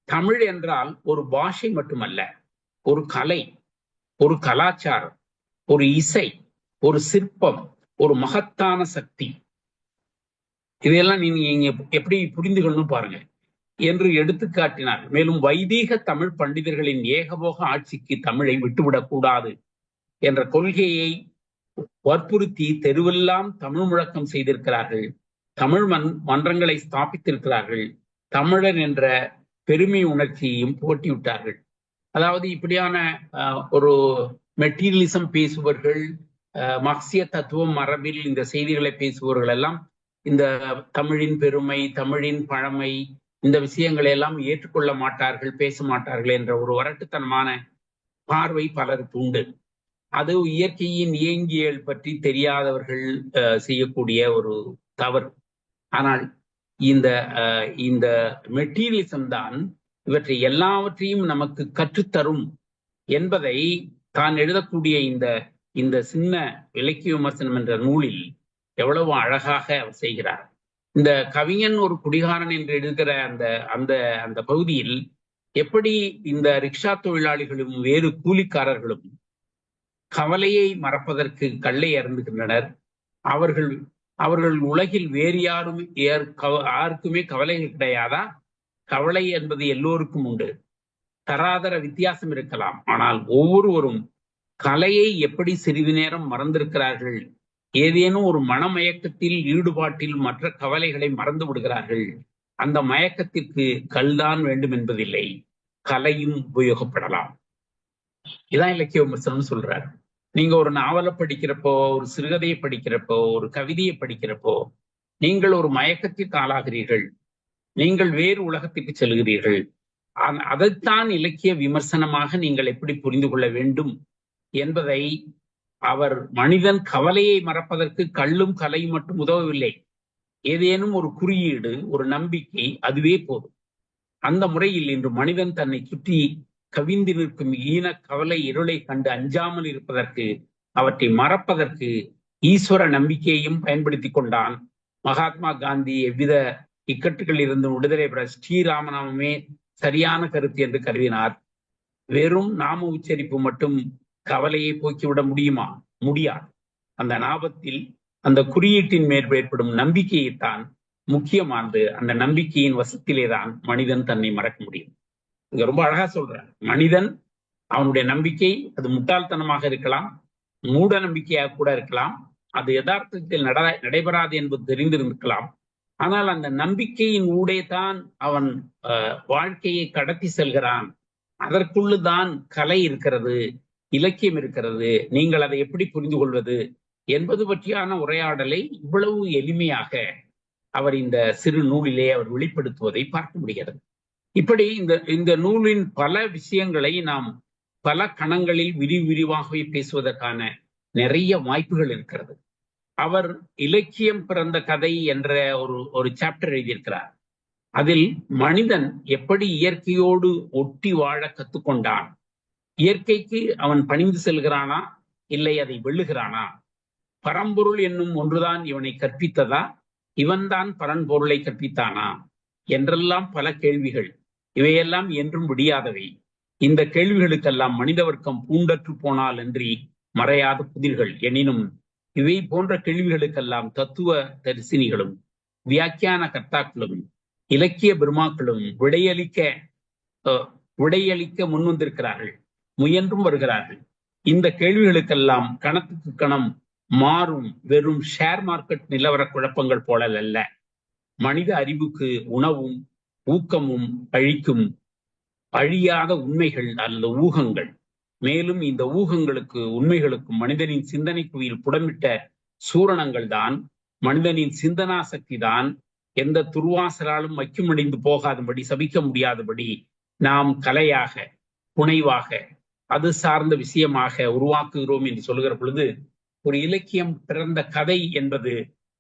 தமிழ் என்றால் ஒரு பாஷை மட்டுமல்ல, ஒரு கலை, ஒரு கலாச்சாரம், ஒரு இசை, ஒரு சிற்பம், ஒரு மகத்தான சக்தி. இதையெல்லாம் நீங்க எப்படி புரிந்து கொள்ளணும் பாருங்க என்று எடுத்துக்காட்டினார். மேலும் வைதீக தமிழ் பண்டிதர்களின் ஏகபோக ஆட்சிக்கு தமிழை விட்டுவிடக் கூடாது என்ற கொள்கையை வற்புறுத்தி தெருவெல்லாம் தமிழ் முழக்கம் செய்திருக்கிறார்கள். தமிழ் மன்றங்களை ஸ்தாபித்திருக்கிறார்கள். தமிழன் என்ற பெருமை உணர்ச்சியையும் போட்டிவிட்டார்கள். அதாவது இப்படியான ஒரு மெட்டீரியலிசம் பேசுபவர்கள், மார்க்சிய தத்துவம் மரபில் இந்த செய்திகளை பேசுபவர்கள் எல்லாம் இந்த தமிழின் பெருமை, தமிழின் பழமை, இந்த விஷயங்களை எல்லாம் ஏற்றுக்கொள்ள மாட்டார்கள், பேச மாட்டார்கள் என்ற ஒரு வரட்டுத்தனமான பார்வை பலருக்கு உண்டு. அது இயற்கையின் இயங்கியல் பற்றி தெரியாதவர்கள் செய்யக்கூடிய ஒரு தவறு. ஆனால் இந்த மெட்டீரியலிசம் தான் இவற்றை எல்லாவற்றையும் நமக்கு கற்றுத்தரும் என்பதை தான் எழுதக்கூடிய இந்த சின்ன இலக்கிய விமர்சனம் என்ற நூலில் எவ்வளவு அழகாக அவர் செய்கிறார். இந்த கவிஞன் ஒரு குடிகாரன் என்று எழுதுகிற அந்த அந்த பகுதியில் எப்படி இந்த ரிக்ஷா தொழிலாளிகளும் வேறு கூலிக்காரர்களும் கவலையை மறப்பதற்கு கல்லை அருந்துகின்றனர். அவர்கள் உலகில் வேறு யாருக்குமே கவலைகள் கிடையாதா? கவலை என்பது எல்லோருக்கும் உண்டு. தராதர வித்தியாசம் இருக்கலாம். ஆனால் ஒவ்வொருவரும் கலையை எப்படி சிறிது நேரம் மறந்திருக்கிறார்கள். ஏதேனும் ஒரு மனமயக்கத்தில் ஈடுபாட்டில் மற்ற கவலைகளை மறந்து விடுகிறார்கள். அந்த மயக்கத்திற்கு கல்தான் வேண்டும் என்பதில்லை, கலையும் உபயோகப்படலாம். இதான் இலக்கிய விமர்சனம் சொல்றாரு. நீங்க ஒரு நாவலை படிக்கிறப்போ, ஒரு சிறுகதையை படிக்கிறப்போ, ஒரு கவிதையை படிக்கிறப்போ நீங்கள் ஒரு மயக்கத்திற்கு ஆளாகிறீர்கள். நீங்கள் வேறு உலகத்திற்கு செல்கிறீர்கள். அதைத்தான் இலக்கிய விமர்சனமாக நீங்கள் எப்படி புரிந்து கொள்ள வேண்டும் என்பதை அவர் மனிதன் கவலையை மறப்பதற்கு கல்லும் கலையும் மட்டும் உதவவில்லை. ஏதேனும் ஒரு குறியீடு, ஒரு நம்பிக்கை, அதுவே போதும். அந்த முறையில் இன்று மனிதன் தன்னை சுற்றி கவிந்து நிற்கும் ஈன கவலை இருளை கண்டு அஞ்சாமல் இருப்பதற்கு, அவற்றை மறப்பதற்கு ஈஸ்வர நம்பிக்கையையும் பயன்படுத்தி கொண்டான். மகாத்மா காந்தி எவ்வித இக்கட்டுகளில் இருந்து விடுதலை பெற ஸ்ரீராமநாமமே சரியான கருத்து என்று கருதினார். வெறும் நாம உச்சரிப்பு மட்டும் கவலையை போக்கிவிட முடியுமா? முடியாது. அந்த நாபத்தில், அந்த குறியீட்டின் மேல் ஏற்படும் நம்பிக்கையைத்தான் முக்கியமானது. அந்த நம்பிக்கையின் வசத்திலேதான் மனிதன் தன்னை மறக்க முடியும். இங்க ரொம்ப அழகா சொல்றார். மனிதன் அவனுடைய நம்பிக்கை அது முட்டாள்தனமாக இருக்கலாம், மூட நம்பிக்கையாக கூட இருக்கலாம், அது யதார்த்தத்தில் நடைபெறாது என்பது தெரிந்திருக்கலாம். ஆனால் அந்த நம்பிக்கையின் ஊடே தான் அவன் வாழ்க்கையை கடத்தி செல்கிறான். அதற்குள்ளுதான் கலை இருக்கிறது, இலக்கியம் இருக்கிறது. நீங்கள் அதை எப்படி புரிந்து கொள்வது என்பது பற்றியான உரையாடலை இவ்வளவு எளிமையாக அவர் இந்த சிறு நூலிலே அவர் வெளிப்படுத்துவதை பார்க்க முடிகிறது. இப்படி இந்த நூலின் பல விஷயங்களை நாம் பல கணங்களில் விரிவாகவே பேசுவதற்கான நிறைய வாய்ப்புகள் இருக்கிறது. அவர் இலக்கியம் பிறந்த கதை என்ற ஒரு சாப்டர் எழுதியிருக்கிறார். அதில் மனிதன் எப்படி இயற்கையோடு ஒட்டி வாழ கத்துக்கொண்டான், இயற்கைக்கு அவன் பணிந்து செல்கிறானா இல்லை அதை வெல்லுகிறானா, பரம்பொருள் என்னும் ஒன்றுதான் இவனை கற்பித்ததா, இவன்தான் பரன்பொருளை கற்பித்தானா என்றெல்லாம் பல கேள்விகள். இவையெல்லாம் என்றும் விடியாதவை. இந்த கேள்விகளுக்கெல்லாம் மனித வர்க்கம் பூண்டற்று போனால் அன்றி மறையாத புதிர்கள். எனினும் இவை போன்ற கேள்விகளுக்கெல்லாம் தத்துவ தரிசினிகளும் வியாக்கியான கர்த்தாக்களும் இலக்கிய பெருமாக்களும் விடையளிக்க முன்வந்திருக்கிறார்கள், முயன்றும் வருகிறார்கள். இந்த கேள்விகளுக்கெல்லாம் கணத்துக்கு கணம் மாறும் வெறும் ஷேர் மார்க்கெட் நிலவர குழப்பங்கள் போலல்ல. மனித அறிவுக்கு உணவும் ஊக்கமும் அழிக்கும் அழியாத உண்மைகள் அல்லது ஊகங்கள். மேலும் இந்த ஊகங்களுக்கு உண்மைகளுக்கும் மனிதனின் சிந்தனை குவியில் புடமிட்ட சூரணங்கள் தான், மனிதனின் சிந்தனா சக்தி தான் எந்த துர்வாசலாலும் மக்கிமடைந்து போகாதபடி, சபிக்க முடியாதபடி நாம் கலையாக, புனைவாக, அது சார்ந்த விஷயமாக உருவாக்குகிறோம் என்று சொல்கிற பொழுது, ஒரு இலக்கியம் பிறந்த கதை என்பது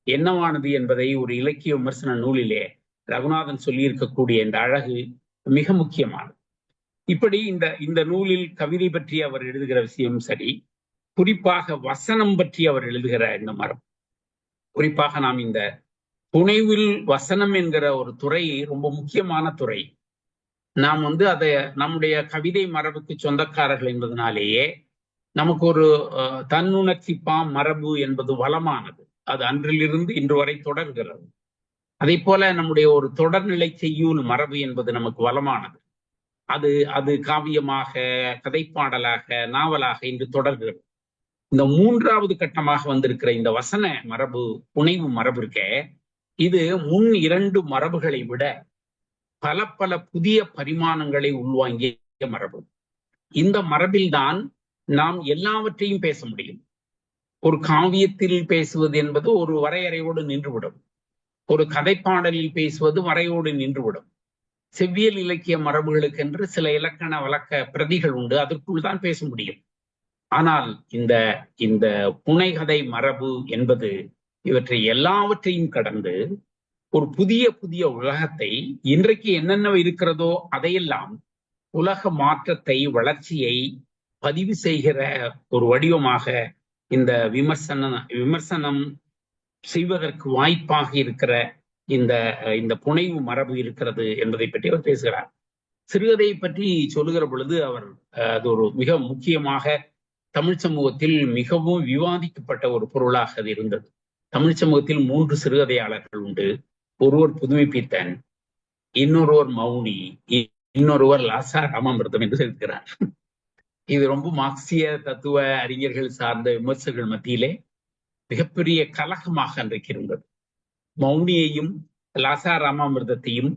என்னவானது என்பதை ஒரு இலக்கிய விமர்சன நூலிலே ரகுநாதன் சொல்லியிருக்கக்கூடிய இந்த அழகு மிக முக்கியமானது. இப்படி இந்த இந்த நூலில் கவிதை பற்றி அவர் எழுதுகிற விஷயம் சரி, குறிப்பாக வசனம் பற்றி அவர் எழுதுகிற இந்த மரம், குறிப்பாக நாம் இந்த புனைவில் வசனம் என்கிற ஒரு துறை ரொம்ப முக்கியமான துறை. நாம் அதை நம்முடைய கவிதை மரபுக்கு சொந்தக்காரர்கள் என்பதனாலேயே நமக்கு ஒரு தன்னுணர்ச்சி மரபு என்பது வளமானது. அது அன்றிலிருந்து இன்று வரை தொடர்கிறது. அதே போல நம்முடைய ஒரு தொடர்நிலை செய்யுள் மரபு என்பது நமக்கு வளமானது. அது அது காவியமாக, கதைப்பாடலாக, நாவலாக இன்று தொடர்கிறது. இந்த மூன்றாவது கட்டமாக வந்திருக்கிற இந்த வசன மரபு, புனைவு மரபு இருக்க, இது முன் இரண்டு மரபுகளை விட பல பல புதிய பரிமாணங்களை உள்வாங்கிய மரபு. இந்த மரபில்தான் நாம் எல்லாவற்றையும் பேச முடியும். ஒரு காவியத்தில் பேசுவது என்பது ஒரு வரையறையோடு நின்றுவிடும். ஒரு கதைப்பாடலில் பேசுவது வரையோடு நின்றுவிடும். செவ்வியல் இலக்கிய மரபுகளுக்கென்று சில இலக்கண வழக்க பிரதிகள் உண்டு, அதற்குள் தான் பேச முடியும். ஆனால் இந்த இந்த புனைகதை மரபு என்பது இவற்றை எல்லாவற்றையும் கடந்து ஒரு புதிய புதிய உலகத்தை, இன்றைக்கு என்னென்ன இருக்கிறதோ அதையெல்லாம் உலக மாற்றத்தை, வளர்ச்சியை பதிவு செய்கிற ஒரு வடிவமாக இந்த விமர்சனம் செய்வதற்கு வாய்ப்பாக இருக்கிற இந்த இந்த புனைவு மரபு இருக்கிறது என்பதை பற்றி அவர் பேசுகிறார். சிறுகதையை பற்றி சொல்லுகிற பொழுது அவர் அது ஒரு மிக முக்கியமாக தமிழ் சமூகத்தில் மிகவும் விவாதிக்கப்பட்ட ஒரு பொருளாக அது இருந்தது. தமிழ் சமூகத்தில் 3 சிறுகதையாளர்கள் உண்டு. ஒருவர் புதுமைப்பித்தன், இன்னொருவர் மௌனி, இன்னொருவர் லாசா ராமாமிர்தம் என்று சொல்கிறார். இது ரொம்ப மார்க்சிய தத்துவ அறிஞர்கள் சார்ந்த விமர்சகர்கள் மத்தியிலே மிகப்பெரிய கலகமாக அன்றைக்கு இருந்தது. மௌனியையும் லாசா ராமாமிர்தத்தையும்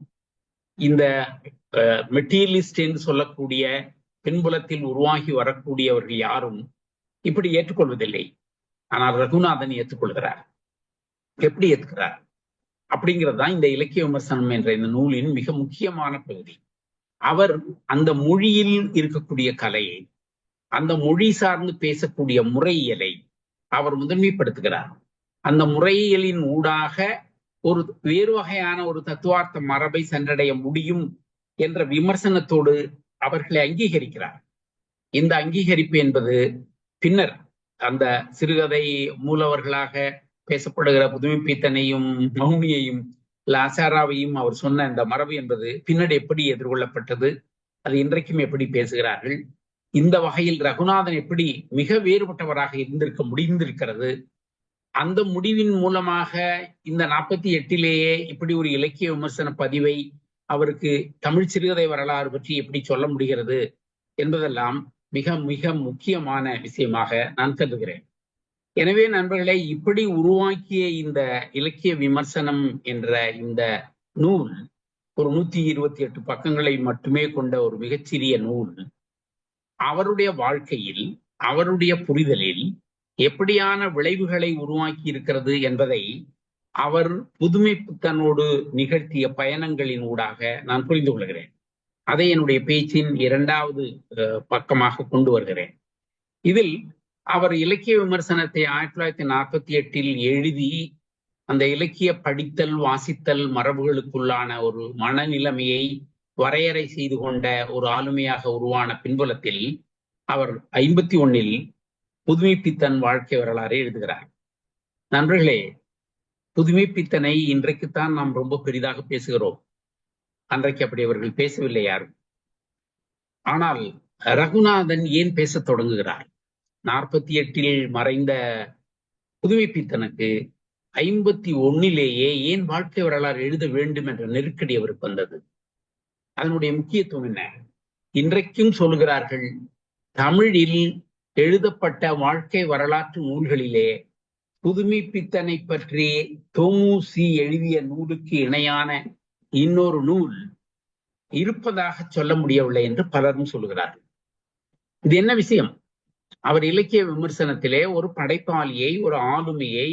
இந்த மெட்டீரியலிஸ்ட் என்று சொல்லக்கூடிய பின்புலத்தில் உருவாகி வரக்கூடியவர்கள் யாரும் இப்படி ஏற்றுக்கொள்வதில்லை. ஆனால் ரகுநாதன் ஏற்றுக்கொள்கிறார். எப்படி ஏற்றுக்கிறார் அப்படிங்கிறது தான் இந்த இலக்கிய விமர்சனம் என்ற இந்த நூலின் மிக முக்கியமான பகுதி. அவர் அந்த மொழியில் இருக்கக்கூடிய கலையை, அந்த மொழி சார்ந்து பேசக்கூடிய முறையியலை அவர் முதன்மைப்படுத்துகிறார். அந்த முறையியலின் ஊடாக ஒரு வேறு வகையான ஒரு தத்துவார்த்த மரபை சென்றடைய முடியும் என்ற விமர்சனத்தோடு அவர்களை அங்கீகரிக்கிறார். இந்த அங்கீகரிப்பு என்பது பின்னர் அந்த சிறுகதை மூலவர்களாக பேசப்படுகிற புதுமைப்பித்தனையும் மௌனியையும் லாசாராவையும் அவர் சொன்ன இந்த மரபு என்பது பின்னாடி எப்படி எதிர்கொள்ளப்பட்டது, அது இன்றைக்கும் எப்படி பேசுகிறார்கள், இந்த வகையில் ரகுநாதன் எப்படி மிக வேறுபட்டவராக இருந்திருக்க முடிந்திருக்கிறது, அந்த முடிவின் மூலமாக இந்த 48லேயே இப்படி ஒரு இலக்கிய விமர்சன பதிவை அவருக்கு தமிழ் சிறுகதை வரலாறு பற்றி எப்படி சொல்ல முடிகிறது என்பதெல்லாம் மிக மிக முக்கியமான விஷயமாக நான் கருதுகிறேன். எனவே நண்பர்களை, இப்படி உருவாக்கிய இந்த இலக்கிய விமர்சனம் என்ற இந்த நூல் ஒரு 128 பக்கங்களை மட்டுமே கொண்ட ஒரு மிகச்சிறிய நூல். அவருடைய வாழ்க்கையில், அவருடைய புரிதலில் எப்படியான விளைவுகளை உருவாக்கி இருக்கிறது என்பதை அவர் புதுமைப்பித்தனோடு நிகழ்த்திய பயணங்களின் ஊடாக நான் புரிந்து கொள்கிறேன். அதை என்னுடைய பேச்சின் 2வது பக்கமாக கொண்டு வருகிறேன். இதில் அவர் இலக்கிய விமர்சனத்தை 1948 எழுதி அந்த இலக்கிய படித்தல், வாசித்தல் மரபுகளுக்குள்ளான ஒரு மனநிலைமையை வரையறை செய்து கொண்ட ஒரு ஆளுமையாக உருவான பின்புலத்தில் அவர் 51 புதுமைப்பித்தன் வாழ்க்கை வரலாறு எழுதுகிறார். நண்பர்களே, புதுமைப்பித்தனை இன்றைக்குத்தான் நாம் ரொம்ப பெரிதாக பேசுகிறோம். அன்றைக்கு அப்படி அவர்கள் பேசவில்லை யாரும். ஆனால் ரகுநாதன் ஏன் பேசத் தொடங்குகிறார்? 48 மறைந்த புதுமைப்பித்தனுக்கு 51லேயே ஏன் வாழ்க்கை வரலாறு எழுத வேண்டும் என்ற நெருக்கடி அவருக்கு வந்தது? அதனுடைய முக்கியத்துவம் என்ன? இன்றைக்கும் சொல்லுகிறார்கள், தமிழில் எழுதப்பட்ட வாழ்க்கை வரலாற்று நூல்களிலே புதுமைப்பித்தனை பற்றி தொமுசி எழுதிய நூலுக்கு இணையான இன்னொரு நூல் இருப்பதாக சொல்ல முடியவில்லை என்று பலரும் சொல்லுகிறார்கள். இது என்ன விஷயம்? அவர் இலக்கிய விமர்சனத்திலே ஒரு படைப்பாளியை, ஒரு ஆளுமையை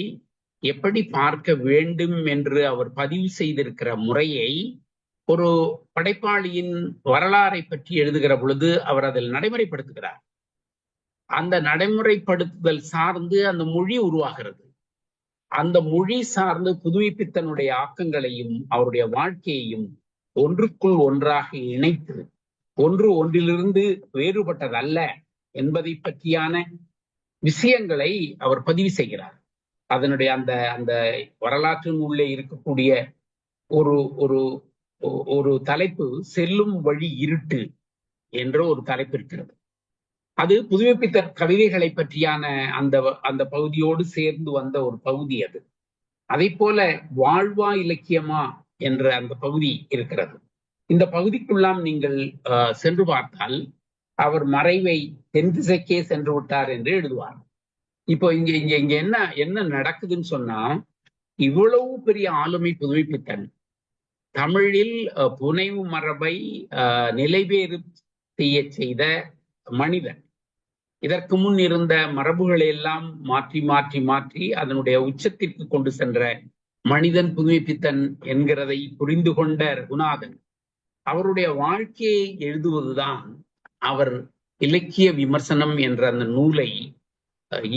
எப்படி பார்க்க வேண்டும் என்று அவர் பதிவு செய்திருக்கிற முறையை ஒரு படைப்பாளியின் வரலாறை பற்றி எழுதுகிற பொழுது அவர் அதில் நடைமுறைப்படுத்துகிறார். அந்த நடைமுறைப்படுத்துதல் சார்ந்து அந்த மொழி உருவாகிறது. அந்த மொழி சார்ந்து புதுமைப்பித்தனுடைய ஆக்கங்களையும் அவருடைய வாழ்க்கையையும் ஒன்றுக்குள் ஒன்றாக இணைத்து ஒன்று ஒன்றிலிருந்து வேறுபட்டதல்ல என்பதை பற்றியான விஷயங்களை அவர் பதிவு செய்கிறார். அதனுடைய அந்த அந்த வரலாற்றின் உள்ளே இருக்கக்கூடிய ஒரு ஒரு ஒரு தலைப்பு செல்லும் வழி இருட்டு என்ற ஒரு தலைப்பு இருக்கிறது. அது புதுமைப்பித்தன் கவிதைகளை பற்றியான அந்த அந்த பகுதியோடு சேர்ந்து வந்த ஒரு பகுதி அது. அதை போல வாழ்வா இலக்கியமா என்ற அந்த பகுதி இருக்கிறது. இந்த பகுதிக்குள்ளாம் நீங்கள் சென்று பார்த்தால் அவர் மறைவை தென் திசைக்கே சென்று விட்டார் என்று எழுதுவார். இப்போ இங்க இங்க இங்க என்ன என்ன நடக்குதுன்னு சொன்னா, இவ்வளவு பெரிய ஆளுமை புதுமைப்பித்தன் தமிழில் புனைவு மரபை நிலைபேறு செய்த மனிதன். இதற்கு முன் இருந்த மரபுகளை எல்லாம் மாற்றி மாற்றி மாற்றி அதனுடைய உச்சத்திற்கு கொண்டு சென்ற மனிதன் புதுமைப்பித்தன் என்கிறதை புரிந்து கொண்ட ரகுநாதன் அவருடைய வாழ்க்கையை எழுதுவதுதான் அவர் இலக்கிய விமர்சனம் என்ற அந்த நூலை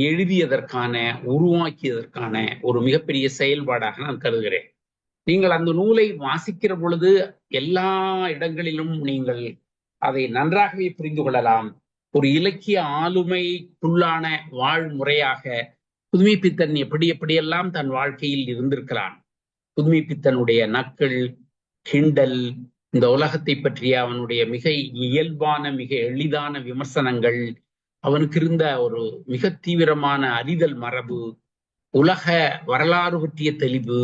எழுதியதற்கான உருவாக்கியதற்கான ஒரு மிகப்பெரிய செயல்பாடாக நான் கருதுகிறேன். நீங்கள் அந்த நூலை வாசிக்கிற பொழுது எல்லா இடங்களிலும் நீங்கள் அதை நன்றாகவே புரிந்து கொள்ளலாம். ஒரு இலக்கிய ஆளுமைக்குள்ளான வாழ்முறையாக புதுமைப்பித்தன் எப்படி எப்படியெல்லாம் தன் வாழ்க்கையில் இருந்திருக்கிறான். புதுமைப்பித்தனுடைய நக்கல், கிண்டல், இந்த உலகத்தை பற்றிய அவனுடைய மிக இயல்பான மிக எளிதான விமர்சனங்கள், அவனுக்கு இருந்த ஒரு மிக தீவிரமான அறிதல் மரபு, உலக வரலாறு பற்றிய தெளிவு,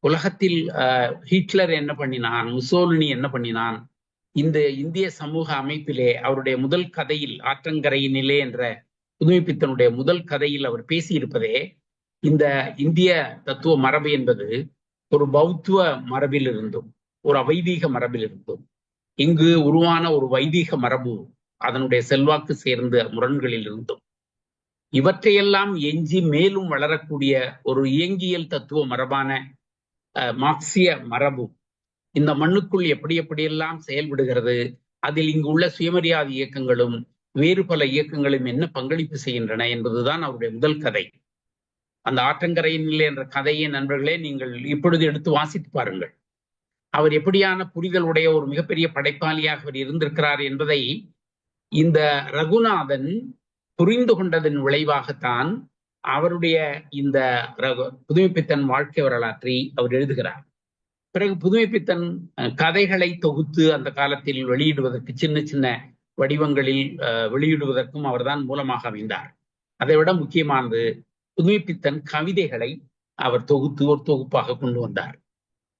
உலகத்தில் ஹிட்லர் என்ன பண்ணினான், முசோலினி என்ன பண்ணினான், இந்த இந்திய சமூக அமைப்பிலே அவருடைய முதல் கதையில் ஆற்றங்கரையினிலே என்ற புதுமைப்பித்தனுடைய முதல் கதையில் அவர் பேசியிருப்பதே இந்த இந்திய தத்துவ மரபு என்பது ஒரு பௌத்துவ மரபில் இருந்தும் ஒரு அவைதீக மரபில் இருந்தும் இங்கு உருவான ஒரு வைதீக மரபு அதனுடைய செல்வாக்கு சேர்ந்த முரண்களில் இருந்தும் இவற்றையெல்லாம் எஞ்சி மேலும் வளரக்கூடிய ஒரு இயங்கியல் தத்துவ மரபான மார்க்சிய மரபு இந்த மண்ணுக்குள் எப்படி எப்படியெல்லாம் செயல்படுகிறது, அதில் இங்கு உள்ள சுயமரியாதை இயக்கங்களும் வேறு பல இயக்கங்களும் என்ன பங்களிப்பு செய்கின்றன என்பதுதான் அவருடைய முதல் கதை. அந்த ஆற்றங்கரையினிலே என்ற கதையை நண்பர்களே நீங்கள் இப்பொழுது எடுத்து வாசித்து பாருங்கள். அவர் எப்படியான புரிதலுடைய ஒரு மிகப்பெரிய படைப்பாளியாக அவர் இருந்திருக்கிறார் என்பதை இந்த ரகுநாதன் புரிந்து கொண்டதன் விளைவாகத்தான் அவருடைய இந்த புதுமைப்பித்தன் வாழ்க்கை வரலாற்றை அவர் எழுதுகிறார். பிறகு புதுமைப்பித்தன் கதைகளை தொகுத்து அந்த காலத்தில் வெளியிடுவதற்கு சின்ன சின்ன வடிவங்களில் வெளியிடுவதற்கும் அவர்தான் மூலமாக அமைந்தார். அதை விட முக்கியமானது புதுமைப்பித்தன் கவிதைகளை அவர் தொகுத்து ஒரு தொகுப்பாக கொண்டு வந்தார்.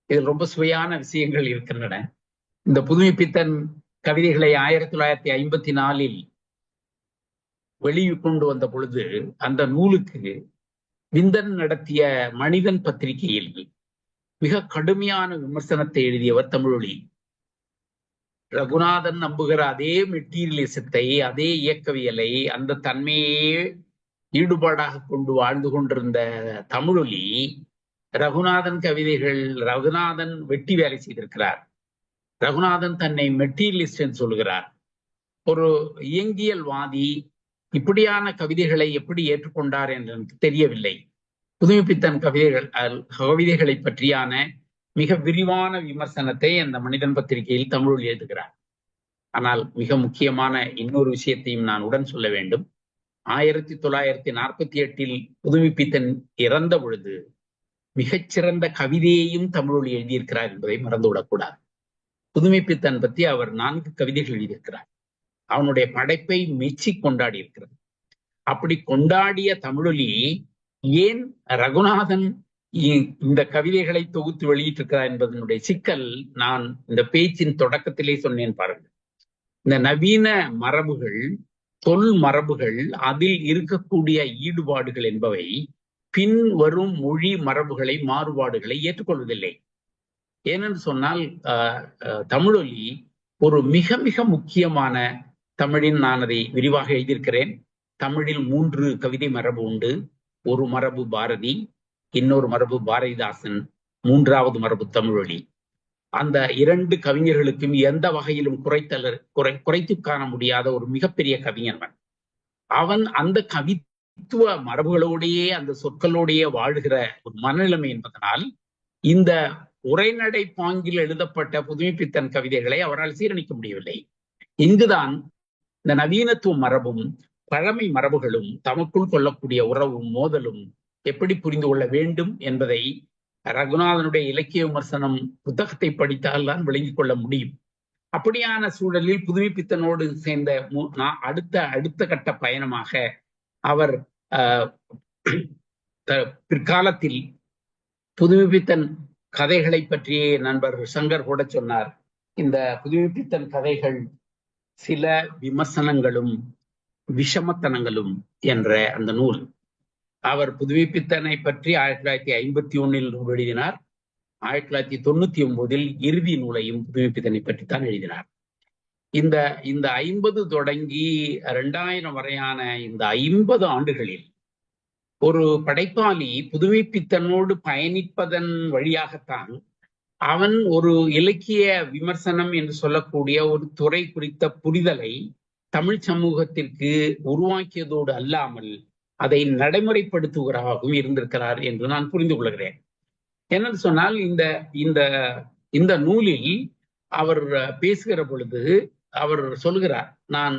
இதில் ரொம்ப சுவையான விஷயங்கள் இருக்கின்றன. இந்த புதுமைப்பித்தன் கவிதைகளை 1954 வெளிக்கொண்டு வந்த பொழுது அந்த நூலுக்கு விந்தன் நடத்திய மனிதன் பத்திரிகையில் மிக கடுமையான விமர்சனத்தை எழுதியவர் தமிழொலி. ரகுநாதன் நம்புகிற அதே மெட்டீரியலிசத்தை, அதே இயக்கவியலை, அந்த தன்மையே ஈடுபாடாக கொண்டு வாழ்ந்து கொண்டிருந்த தமிழொலி ரகுநாதன் கவிதைகள், ரகுநாதன் வெட்டி வேலை செய்திருக்கிறார், ரகுநாதன் தன்னை மெட்டீரியலிஸ்ட் என்று சொல்கிறார், ஒரு இயங்கியல்வாதி, இப்படியான கவிதைகளை எப்படி ஏற்றுக்கொண்டார் என்று எனக்கு தெரியவில்லை. புதுமைப்பித்தன் கவிதைகளை பற்றியான மிக விரிவான விமர்சனத்தை அந்த மனிதன் பத்திரிகையில் தமிழில் எழுதுகிறார். ஆனால் மிக முக்கியமான இன்னொரு விஷயத்தையும் நான் உடன் சொல்ல வேண்டும். 1948 புதுமைப்பித்தன் இறந்த பொழுது மிகச்சிறந்த கவிதையையும் தமிழில் எழுதியிருக்கிறார் என்பதை மறந்துவிடக்கூடாது. புதுமைப்பித்தன் பற்றி அவர் 4 கவிதைகள் எழுதியிருக்கிறார். அவனுடைய படைப்பை மெச்சி கொண்டாடி இருக்கிறது. அப்படி கொண்டாடிய தமிழொலி ஏன் ரகுநாதன் இந்த கவிதைகளை தொகுத்து வெளியிட்டிருக்கிறார் என்பதனுடைய சிக்கல் நான் இந்த பேச்சின் தொடக்கத்திலே சொன்னேன் பாருங்கள். இந்த நவீன மரபுகள், தொல் மரபுகள், அதில் இருக்கக்கூடிய ஈடுபாடுகள் என்பவை பின் வரும் மொழி மரபுகளை, மாறுபாடுகளை ஏற்றுக்கொள்வதில்லை. ஏனென்று சொன்னால் தமிழொலி ஒரு மிக மிக முக்கியமான தமிழின், நான் அதை விரிவாக எழுதியிருக்கிறேன், தமிழில் 3 கவிதை மரபு உண்டு. ஒரு மரபு பாரதி, இன்னொரு மரபு பாரதிதாசன், 3வது மரபு தமிழொலி. அந்த 2 கவிஞர்களுக்கும் எந்த வகையிலும் குறைத்து காண முடியாத ஒரு மிகப்பெரிய கவிஞன் அவன். அந்த மரபுகளோடையே அந்த சொற்களோடையே வாழ்கிற ஒரு மனநிலைமை என்பதனால் இந்த உரைநடை பாங்கில் எழுதப்பட்ட புதுமைப்பித்தன் கவிதைகளை அவரால் சீரணிக்க முடியவில்லை. இங்குதான் இந்த நவீனத்துவ மரபும் பழமை மரபுகளும் தமக்குள் கொள்ளக்கூடிய உறவும் மோதலும் எப்படி புரிந்து கொள்ள வேண்டும் என்பதை ரகுநாதனுடைய இலக்கிய விமர்சனம் புத்தகத்தை படித்தால் தான் விளங்கிக் கொள்ள முடியும். அப்படியான சூழலில் புதுமைப்பித்தனோடு சேர்ந்த அடுத்த கட்ட பயணமாக அவர் பிற்காலத்தில் புதுமைப்பித்தன் கதைகளை பற்றியே நண்பர் சங்கர் கூட சொன்னார். இந்த புதுமைப்பித்தன் கதைகள் சில விமர்சனங்களும் விஷமத்தனங்களும் என்ற அந்த நூல். அவர் புதுமைப்பித்தனை பற்றி 1951 நூல் எழுதினார். 1999 இறுதி நூலையும் புதுமைப்பித்தனை பற்றித்தான் எழுதினார். இந்த 50 தொடங்கி 2000 வரையான இந்த 50 ஆண்டுகளில் ஒரு படைப்பாளி புதுமைப்பித்தனோடு பயணிப்பதன் வழியாகத்தான் அவன் ஒரு இலக்கிய விமர்சனம் என்று சொல்லக்கூடிய ஒரு துறை குறித்த புரிதலை தமிழ் சமூகத்திற்கு உருவாக்கியதோடு அல்லாமல் அதை நடைமுறைப்படுத்துவராகவும் இருந்திருக்கிறார் என்று நான் புரிந்து கொள்கிறேன். என்னன்னு சொன்னால் இந்த நூலில் அவர் பேசுகிற பொழுது அவர் சொல்கிறார், நான்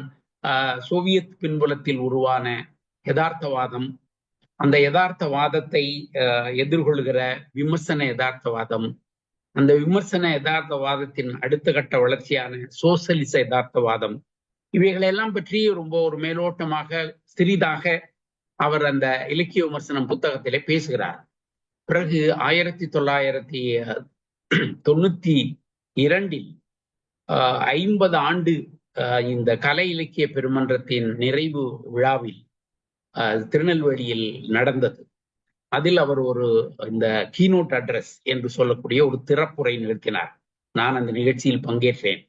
சோவியத் பின்புலத்தில் உருவான யதார்த்தவாதம், அந்த யதார்த்தவாதத்தை எதிர்கொள்கிற விமர்சன யதார்த்தவாதம், அந்த விமர்சன யதார்த்தவாதத்தின் அடுத்த கட்ட வளர்ச்சியான சோசலிச யதார்த்தவாதம், இவைகளெல்லாம் பற்றி ரொம்ப ஒரு மேலோட்டமாக சிறிதாக அவர் அந்த இலக்கிய விமர்சனம் புத்தகத்திலே பேசுகிறார். பிறகு 1992 50 ஆண்டு இந்த கலை இலக்கிய பெருமன்றத்தின் நிறைவு விழாவில் திருநெல்வேலியில் நடந்தது. அதில் அவர் இந்த கீனோட் அட்ரஸ் என்று சொல்லக்கூடிய ஒரு திறப்புரை நிறுத்தினார். நான் அந்த நிகழ்ச்சியில் பங்கேற்றேன்.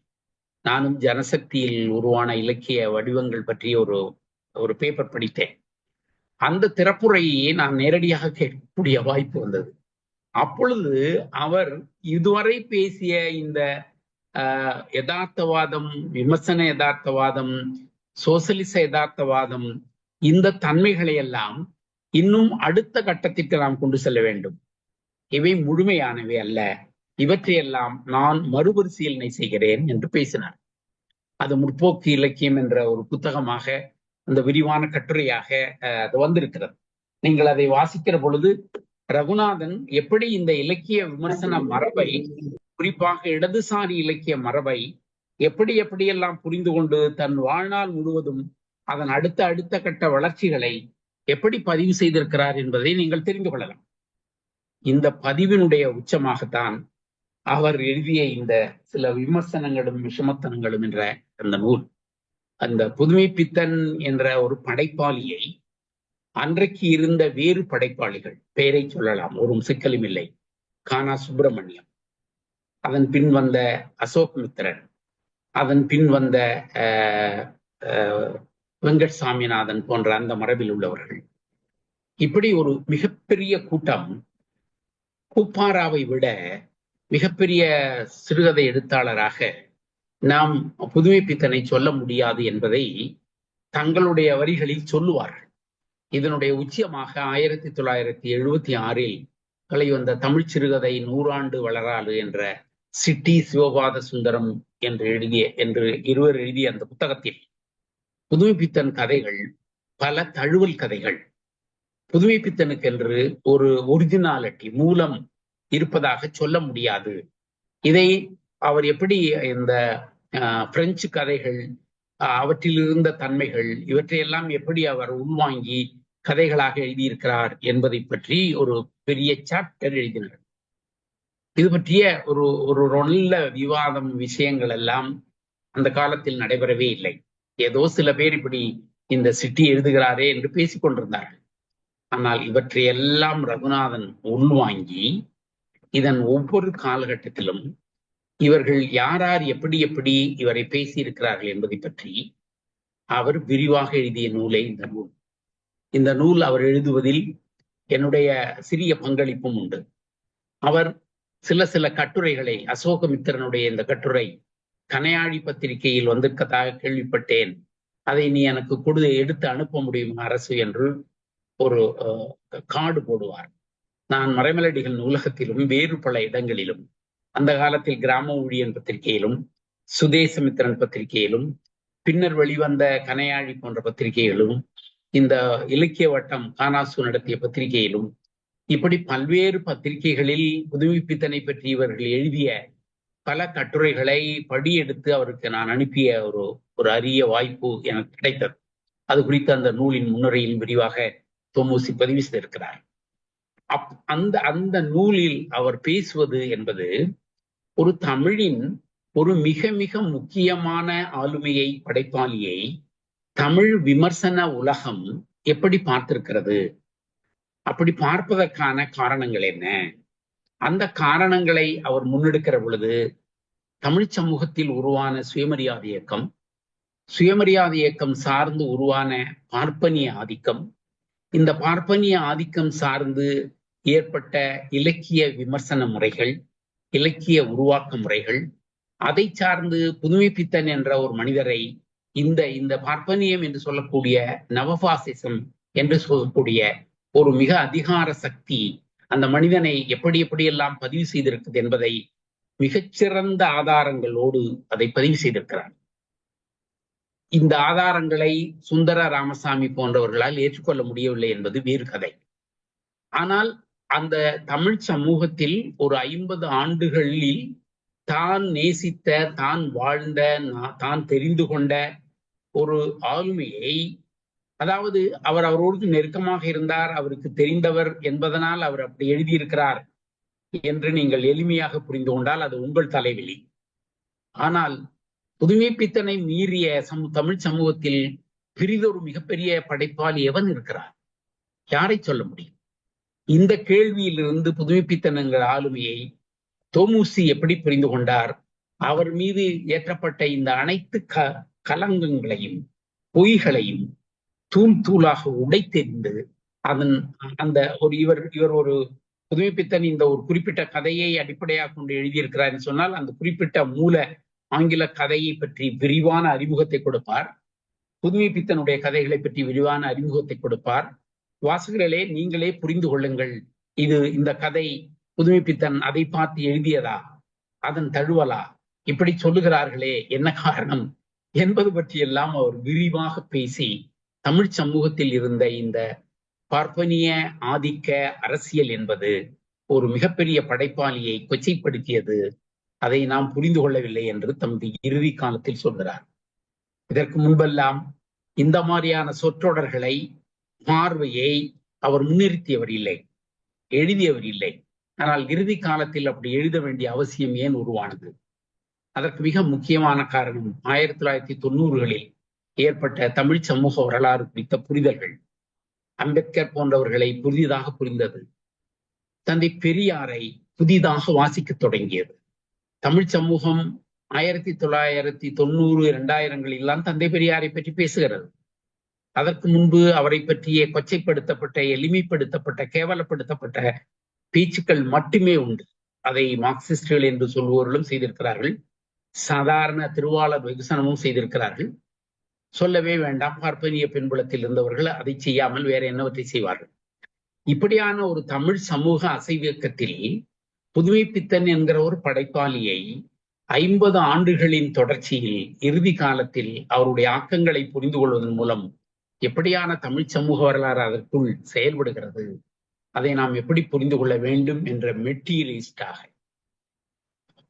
நானும் ஜனசக்தியில் உருவான இலக்கிய வடிவங்கள் பற்றி ஒரு பேப்பர் படித்தேன். அந்த திறப்புரையை நான் நேரடியாக கேட்கக்கூடிய வாய்ப்பு வந்தது. அப்பொழுது அவர் இதுவரை பேசிய இந்த யதார்த்தவாதம், விமர்சன யதார்த்தவாதம், சோசலிச யதார்த்தவாதம், இந்த தன்மைகளை எல்லாம் இன்னும் அடுத்த கட்டத்திற்கு நாம் கொண்டு செல்ல வேண்டும். இவை முழுமையானவை அல்ல, இவற்றையெல்லாம் நான் மறுபரிசீலனை செய்கிறேன் என்று பேசினார். அது முற்போக்கு இலக்கியம் என்ற ஒரு புத்தகமாக, அந்த விரிவான கட்டுரையாக அது வந்திருக்கிறது. நீங்கள் அதை வாசிக்கிற பொழுது ரகுநாதன் எப்படி இந்த இலக்கிய விமர்சன மரபை, குறிப்பாக இடதுசாரி இலக்கிய மரபை எப்படியெல்லாம் புரிந்து கொண்டு தன் வாழ்நாள் முழுவதும் அதன் அடுத்த கட்ட வளர்ச்சிகளை எப்படி பதிவு செய்திருக்கிறார் என்பதை நீங்கள் தெரிந்து கொள்ளலாம். இந்த பதிவினுடைய உச்சமாகத்தான் அவர் எழுதிய இந்த சில விமர்சனங்களும் விஷமத்தனங்களும் என்ற அந்த நூல். அந்த புதுமைப்பித்தன் என்ற ஒரு படைப்பாளியை அன்றைக்கு இருந்த வேறு படைப்பாளிகள் பெயரை சொல்லலாம், ஒரு சிக்கலும் இல்லை. கானா சுப்பிரமணியம், அதன் பின் வந்த அசோக் மித்திரன், அதன் பின் வந்த வெங்கட் சாமிநாதன் போன்ற அந்த மரபில் உள்ளவர்கள், இப்படி ஒரு மிகப்பெரிய கூட்டம் கூப்பாராவை விட மிகப்பெரிய சிறுகதை எழுத்தாளராக நாம் புதுமைப்பித்தனை சொல்ல முடியாது என்பதை தங்களுடைய வரிகளில் சொல்லுவார்கள். இதனுடைய உச்சியமாக 1976 வெளிவந்த தமிழ் சிறுகதை 100 ஆண்டு வளராது என்ற சிட்டி சிவபாத சுந்தரம் என்று இருவர் எழுதிய அந்த புத்தகத்தில் புதுமைப்பித்தன் கதைகள் பல தழுவல் கதைகள், புதுமைப்பித்தனுக்கு என்று ஒரு ஒரிஜினாலிட்டி, மூலம் இருப்பதாக சொல்ல முடியாது. இதை அவர் எப்படி இந்த பிரெஞ்சு கதைகள், அவற்றில் இருந்த தன்மைகள், இவற்றையெல்லாம் எப்படி அவர் உள்வாங்கி கதைகளாக எழுதியிருக்கிறார் என்பதை பற்றி ஒரு பெரிய சாப்டர் எழுதினார். இது பற்றிய ஒரு நல்ல விவாதம், விஷயங்கள் எல்லாம் அந்த காலத்தில் நடைபெறவே இல்லை. ஏதோ சில பேர் இப்படி இந்த சிட்டி எழுதுகிறாரே என்று பேசிக் கொண்டிருந்தார்கள். ஆனால் இவற்றையெல்லாம் ரகுநாதன் உள்வாங்கி இதன் ஒவ்வொரு காலகட்டத்திலும் இவர்கள் யார் எப்படி இவரை பேசியிருக்கிறார்கள் என்பதை பற்றி அவர் விரிவாக எழுதிய நூலே இந்த நூல். இந்த நூல் அவர் எழுதுவதில் என்னுடைய சிறிய பங்களிப்பும் உண்டு. அவர் சில கட்டுரைகளை, அசோகமித்திரனுடைய இந்த கட்டுரை கனையாழி பத்திரிகையில் வந்திருக்கதாக கேள்விப்பட்டேன், அதை நீ எனக்கு எடுத்து அனுப்ப முடியுமா அரசு என்று ஒரு கார்டு போடுவார். நான் மறைமலடிகள் நூலகத்திலும் வேறு பல இடங்களிலும் அந்த காலத்தில் கிராம ஊழியன் பத்திரிகையிலும் சுதேசமித்திரன் பத்திரிகையிலும் பின்னர் வெளிவந்த கனையாழி போன்ற பத்திரிகைகளும் இந்த இலக்கிய வட்டம் கானாசு நடத்திய பத்திரிகையிலும் இப்படி பல்வேறு பத்திரிகைகளில் புதுமைப்பித்தனை பற்றி இவர்கள் எழுதிய பல கட்டுரைகளை படியெடுத்து அவருக்கு நான் அனுப்பிய ஒரு அரிய வாய்ப்பு எனக்கு கிடைத்தது. அது குறித்து அந்த நூலின் முன்னுரையில் விரிவாக தொமுசி பதிவு செய்திருக்கிறார். அந்த அந்த நூலில் அவர் பேசுவது என்பது ஒரு தமிழின் ஒரு மிக மிக முக்கியமான ஆளுமையை, படைப்பாளியை தமிழ் விமர்சன உலகம் எப்படி பார்த்திருக்கிறது, அப்படி பார்ப்பதற்கான காரணங்கள் என்ன, அந்த காரணங்களை அவர் முன்னெடுக்கிற பொழுது தமிழ் சமூகத்தில் உருவான சுயமரியாதை இயக்கம், சுயமரியாதை இயக்கம் சார்ந்து உருவான பார்ப்பனிய ஆதிக்கம், இந்த பார்ப்பனிய ஆதிக்கம் சார்ந்து ஏற்பட்ட இலக்கிய விமர்சன முறைகள், இலக்கிய உருவாக்க முறைகள், அதை சார்ந்து புதுமைப்பித்தன் என்ற ஒரு மனிதரை இந்த பார்ப்பனியம் என்று சொல்லக்கூடிய நவபாசிசம் என்று சொல்லக்கூடிய ஒரு மிக அதிகார சக்தி அந்த மனிதனை எப்படி எப்படியெல்லாம் பதிவு செய்திருக்குது என்பதை மிகச்சிறந்த ஆதாரங்களோடு அதை பதிவு செய்திருக்கிறார். இந்த ஆதாரங்களை சுந்தர ராமசாமி போன்றவர்களால் ஏற்றுக்கொள்ள முடியவில்லை என்பது வேறு கதை. ஆனால் அந்த தமிழ் சமூகத்தில் ஒரு 50 ஆண்டுகளில் தான் நேசித்த, தான் வாழ்ந்த, தான் தெரிந்து கொண்ட ஒரு ஆளுமையை, அதாவது அவர் அவரோடு நெருக்கமாக இருந்தார், அவருக்கு தெரிந்தவர் என்பதனால் அவர் அப்படி எழுதியிருக்கிறார் என்று நீங்கள் எளிமையாக புரிந்து கொண்டால் அது உங்கள் தலைவலி. ஆனால் புதுமைப்பித்தனை மீறிய தமிழ் சமூகத்தில் பிரிதொரு மிகப்பெரிய படைப்பாளி எவன் இருக்கிறார்? யாரை சொல்ல முடியும்? இந்த கேள்வியிலிருந்து புதுமைப்பித்தன் என்கிற ஆளுமையை தொமுசி எப்படி புரிந்து கொண்டார்? அவர் மீது ஏற்றப்பட்ட இந்த அனைத்து கலங்கங்களையும் பொய்களையும் தூள் தூளாக உடைத்தெறிந்து அந்த இவர் ஒரு புதுமைப்பித்தன் இந்த ஒரு குறிப்பிட்ட கதையை அடிப்படையாக கொண்டு எழுதியிருக்கிறார் என்று சொன்னால் அந்த குறிப்பிட்ட மூல ஆங்கில கதையை பற்றி விரிவான அறிமுகத்தை கொடுப்பார். புதுமைப்பித்தனுடைய கதைகளை பற்றி விரிவான அறிமுகத்தை கொடுப்பார். வாசகர்களே, நீங்களே புரிந்து கொள்ளுங்கள், இந்த கதை புதுமைப்பித்தன் அதை பார்த்து எழுதியதா, அதன் தழுவலா, இப்படி சொல்லுகிறார்களே என்ன காரணம் என்பது பற்றியெல்லாம் அவர் விரிவாக பேசி தமிழ் சமூகத்தில் இருந்த இந்த பார்ப்பனிய ஆதிக்க அரசியல் என்பது ஒரு மிகப்பெரிய படைப்பாளியை கொச்சைப்படுத்தியது, அதை நாம் புரிந்து கொள்ளவில்லை என்று தமது இறுதி காலத்தில் சொல்கிறார். இதற்கு முன்பெல்லாம் இந்த மாதிரியான சொற்றொடர்களை, பார்வையை அவர் முன்னிறுத்தியவர் இல்லை, எழுதியவர் இல்லை. ஆனால் இறுதி காலத்தில் அப்படி எழுத வேண்டிய அவசியம் ஏன் உருவானது? அதற்கு மிக முக்கியமான காரணம் 1990களில் ஏற்பட்ட தமிழ் சமூக வரலாறு குறித்த புரிதல்கள். அம்பேத்கர் போன்றவர்களை புதிதாக புரிந்தது, தந்தை பெரியாரை புதிதாக வாசிக்க தொடங்கியது. தமிழ் சமூகம் 1990, 2000களில் தந்தை பெரியாரை பற்றி பேசுகிறது. அதற்கு முன்பு அவரை பற்றிய கொச்சைப்படுத்தப்பட்ட, எளிமைப்படுத்தப்பட்ட, கேவலப்படுத்தப்பட்ட பேச்சுக்கள் மட்டுமே உண்டு. அதை மார்க்சிஸ்டுகள் என்று சொல்பவர்களும் செய்திருக்கிறார்கள், சாதாரண திருவாளர் வெகுசனமும் செய்திருக்கிறார்கள். சொல்லவே வேண்டாம், பார்ப்பனிய பின்புலத்தில் இருந்தவர்கள் அதை செய்யாமல் வேற என்னவற்றை செய்வார்கள். இப்படியான ஒரு தமிழ் சமூக அசைவியக்கத்தில் புதுமைப்பித்தன் என்கிற ஒரு படைப்பாளியை 50 ஆண்டுகளின் தொடர்ச்சியில் இறுதி காலத்தில் அவருடைய ஆக்கங்களை புரிந்து கொள்வதன் மூலம் எப்படியான தமிழ் சமூக வரலாறு அதற்குள் செயல்படுகிறது, அதை நாம் எப்படி புரிந்து கொள்ள வேண்டும் என்ற மெட்டீரியலிஸ்டாக,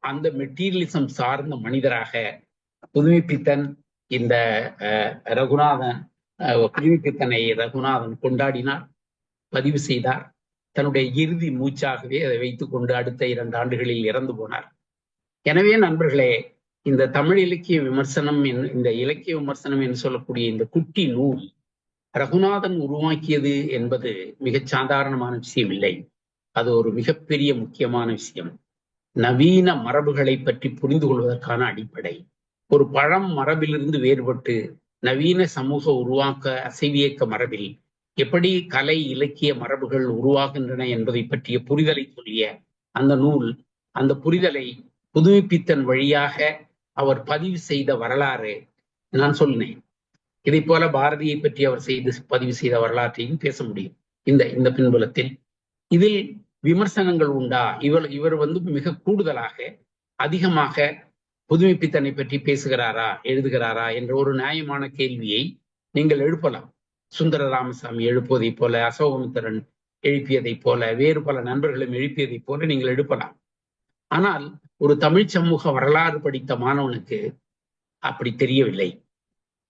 அந்த மெட்டீரியலிசம் சார்ந்த மனிதராக புதுமைப்பித்தன் இந்த புதுமைப்பித்தனை ரகுநாதன் கொண்டாடினார், பதிவு செய்தார். தன்னுடைய இறுதி மூச்சாகவே அதை வைத்துக் கொண்டு அடுத்த 2 ஆண்டுகளில் இறந்து போனார். எனவே நண்பர்களே, இந்த தமிழ் இலக்கிய விமர்சனம், இந்த இலக்கிய விமர்சனம் என்று சொல்லக்கூடிய இந்த குட்டி நூல் ரகுநாதன் உருவாக்கியது என்பது மிகச் சாதாரணமான விஷயம் இல்லை. அது ஒரு மிகப்பெரிய முக்கியமான விஷயம். நவீன மரபுகளை பற்றி புரிந்து கொள்வதற்கான அடிப்படை. ஒரு பழம் மரபிலிருந்து வேறுபட்டு நவீன சமூக உருவாக்க அசைவியக்க மரபில் எப்படி கலை இலக்கிய மரபுகள் உருவாகின்றன என்பதை பற்றிய புரிதலை சொல்லிய அந்த நூல், அந்த புரிதலை புதுமைப்பித்தன் வழியாக அவர் பதிவு செய்த வரலாறு நான் சொன்னேன். இதை போல பாரதியை பற்றி அவர் பதிவு செய்த வரலாற்றையும் பேச முடியும். இந்த இந்த பின்புலத்தில். இதில் விமர்சனங்கள் உண்டா? இவர் மிக கூடுதலாக அதிகமாக புதுமைப்பித்தனை பற்றி பேசுகிறாரா, எழுதுகிறாரா என்ற ஒரு நியாயமான கேள்வியை நீங்கள் எழுப்பலாம். சுந்தர ராமசாமி எழுப்புவதைப் போல, அசோகமித்திரன் எழுப்பியதைப் போல, வேறு பல நண்பர்களும் எழுப்பியதைப் போல நீங்கள் எழுப்பலாம். ஆனால் ஒரு தமிழ் சமூக வரலாறு படித்த மாணவனுக்கு அப்படி தெரியவில்லை.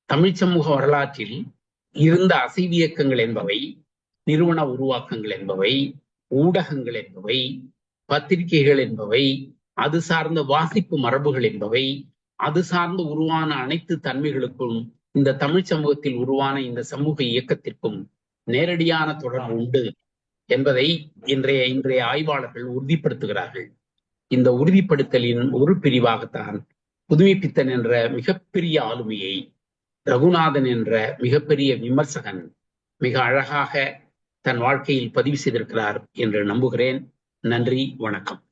தமிழ் சமூக வரலாற்றில் இருந்த அசைவியக்கங்கள் என்பவை, நிறுவன உருவாக்கங்கள் என்பவை, ஊடகங்கள் என்பவை, பத்திரிகைகள் என்பவை, அது சார்ந்த வாசிப்பு மரபுகள் என்பவை, அது சார்ந்து உருவான அனைத்து தன்மைகளுக்கும் இந்த தமிழ் சமூகத்தில் உருவான இந்த சமூக இயக்கத்திற்கும் நேரடியான தொடர்பு உண்டு என்பதை இன்றைய ஆய்வாளர்கள் உறுதிப்படுத்துகிறார்கள். இந்த உறுதிப்படுத்தலின் ஒரு பிரிவாகத்தான் புதுமைப்பித்தன் என்ற மிகப்பெரிய ஆளுமையை ரகுநாதன் என்ற மிகப்பெரிய விமர்சகன் மிக அழகாக தன் வாழ்க்கையில் பதிவு செய்திருக்கிறார் என்று நம்புகிறேன். நன்றி, வணக்கம்.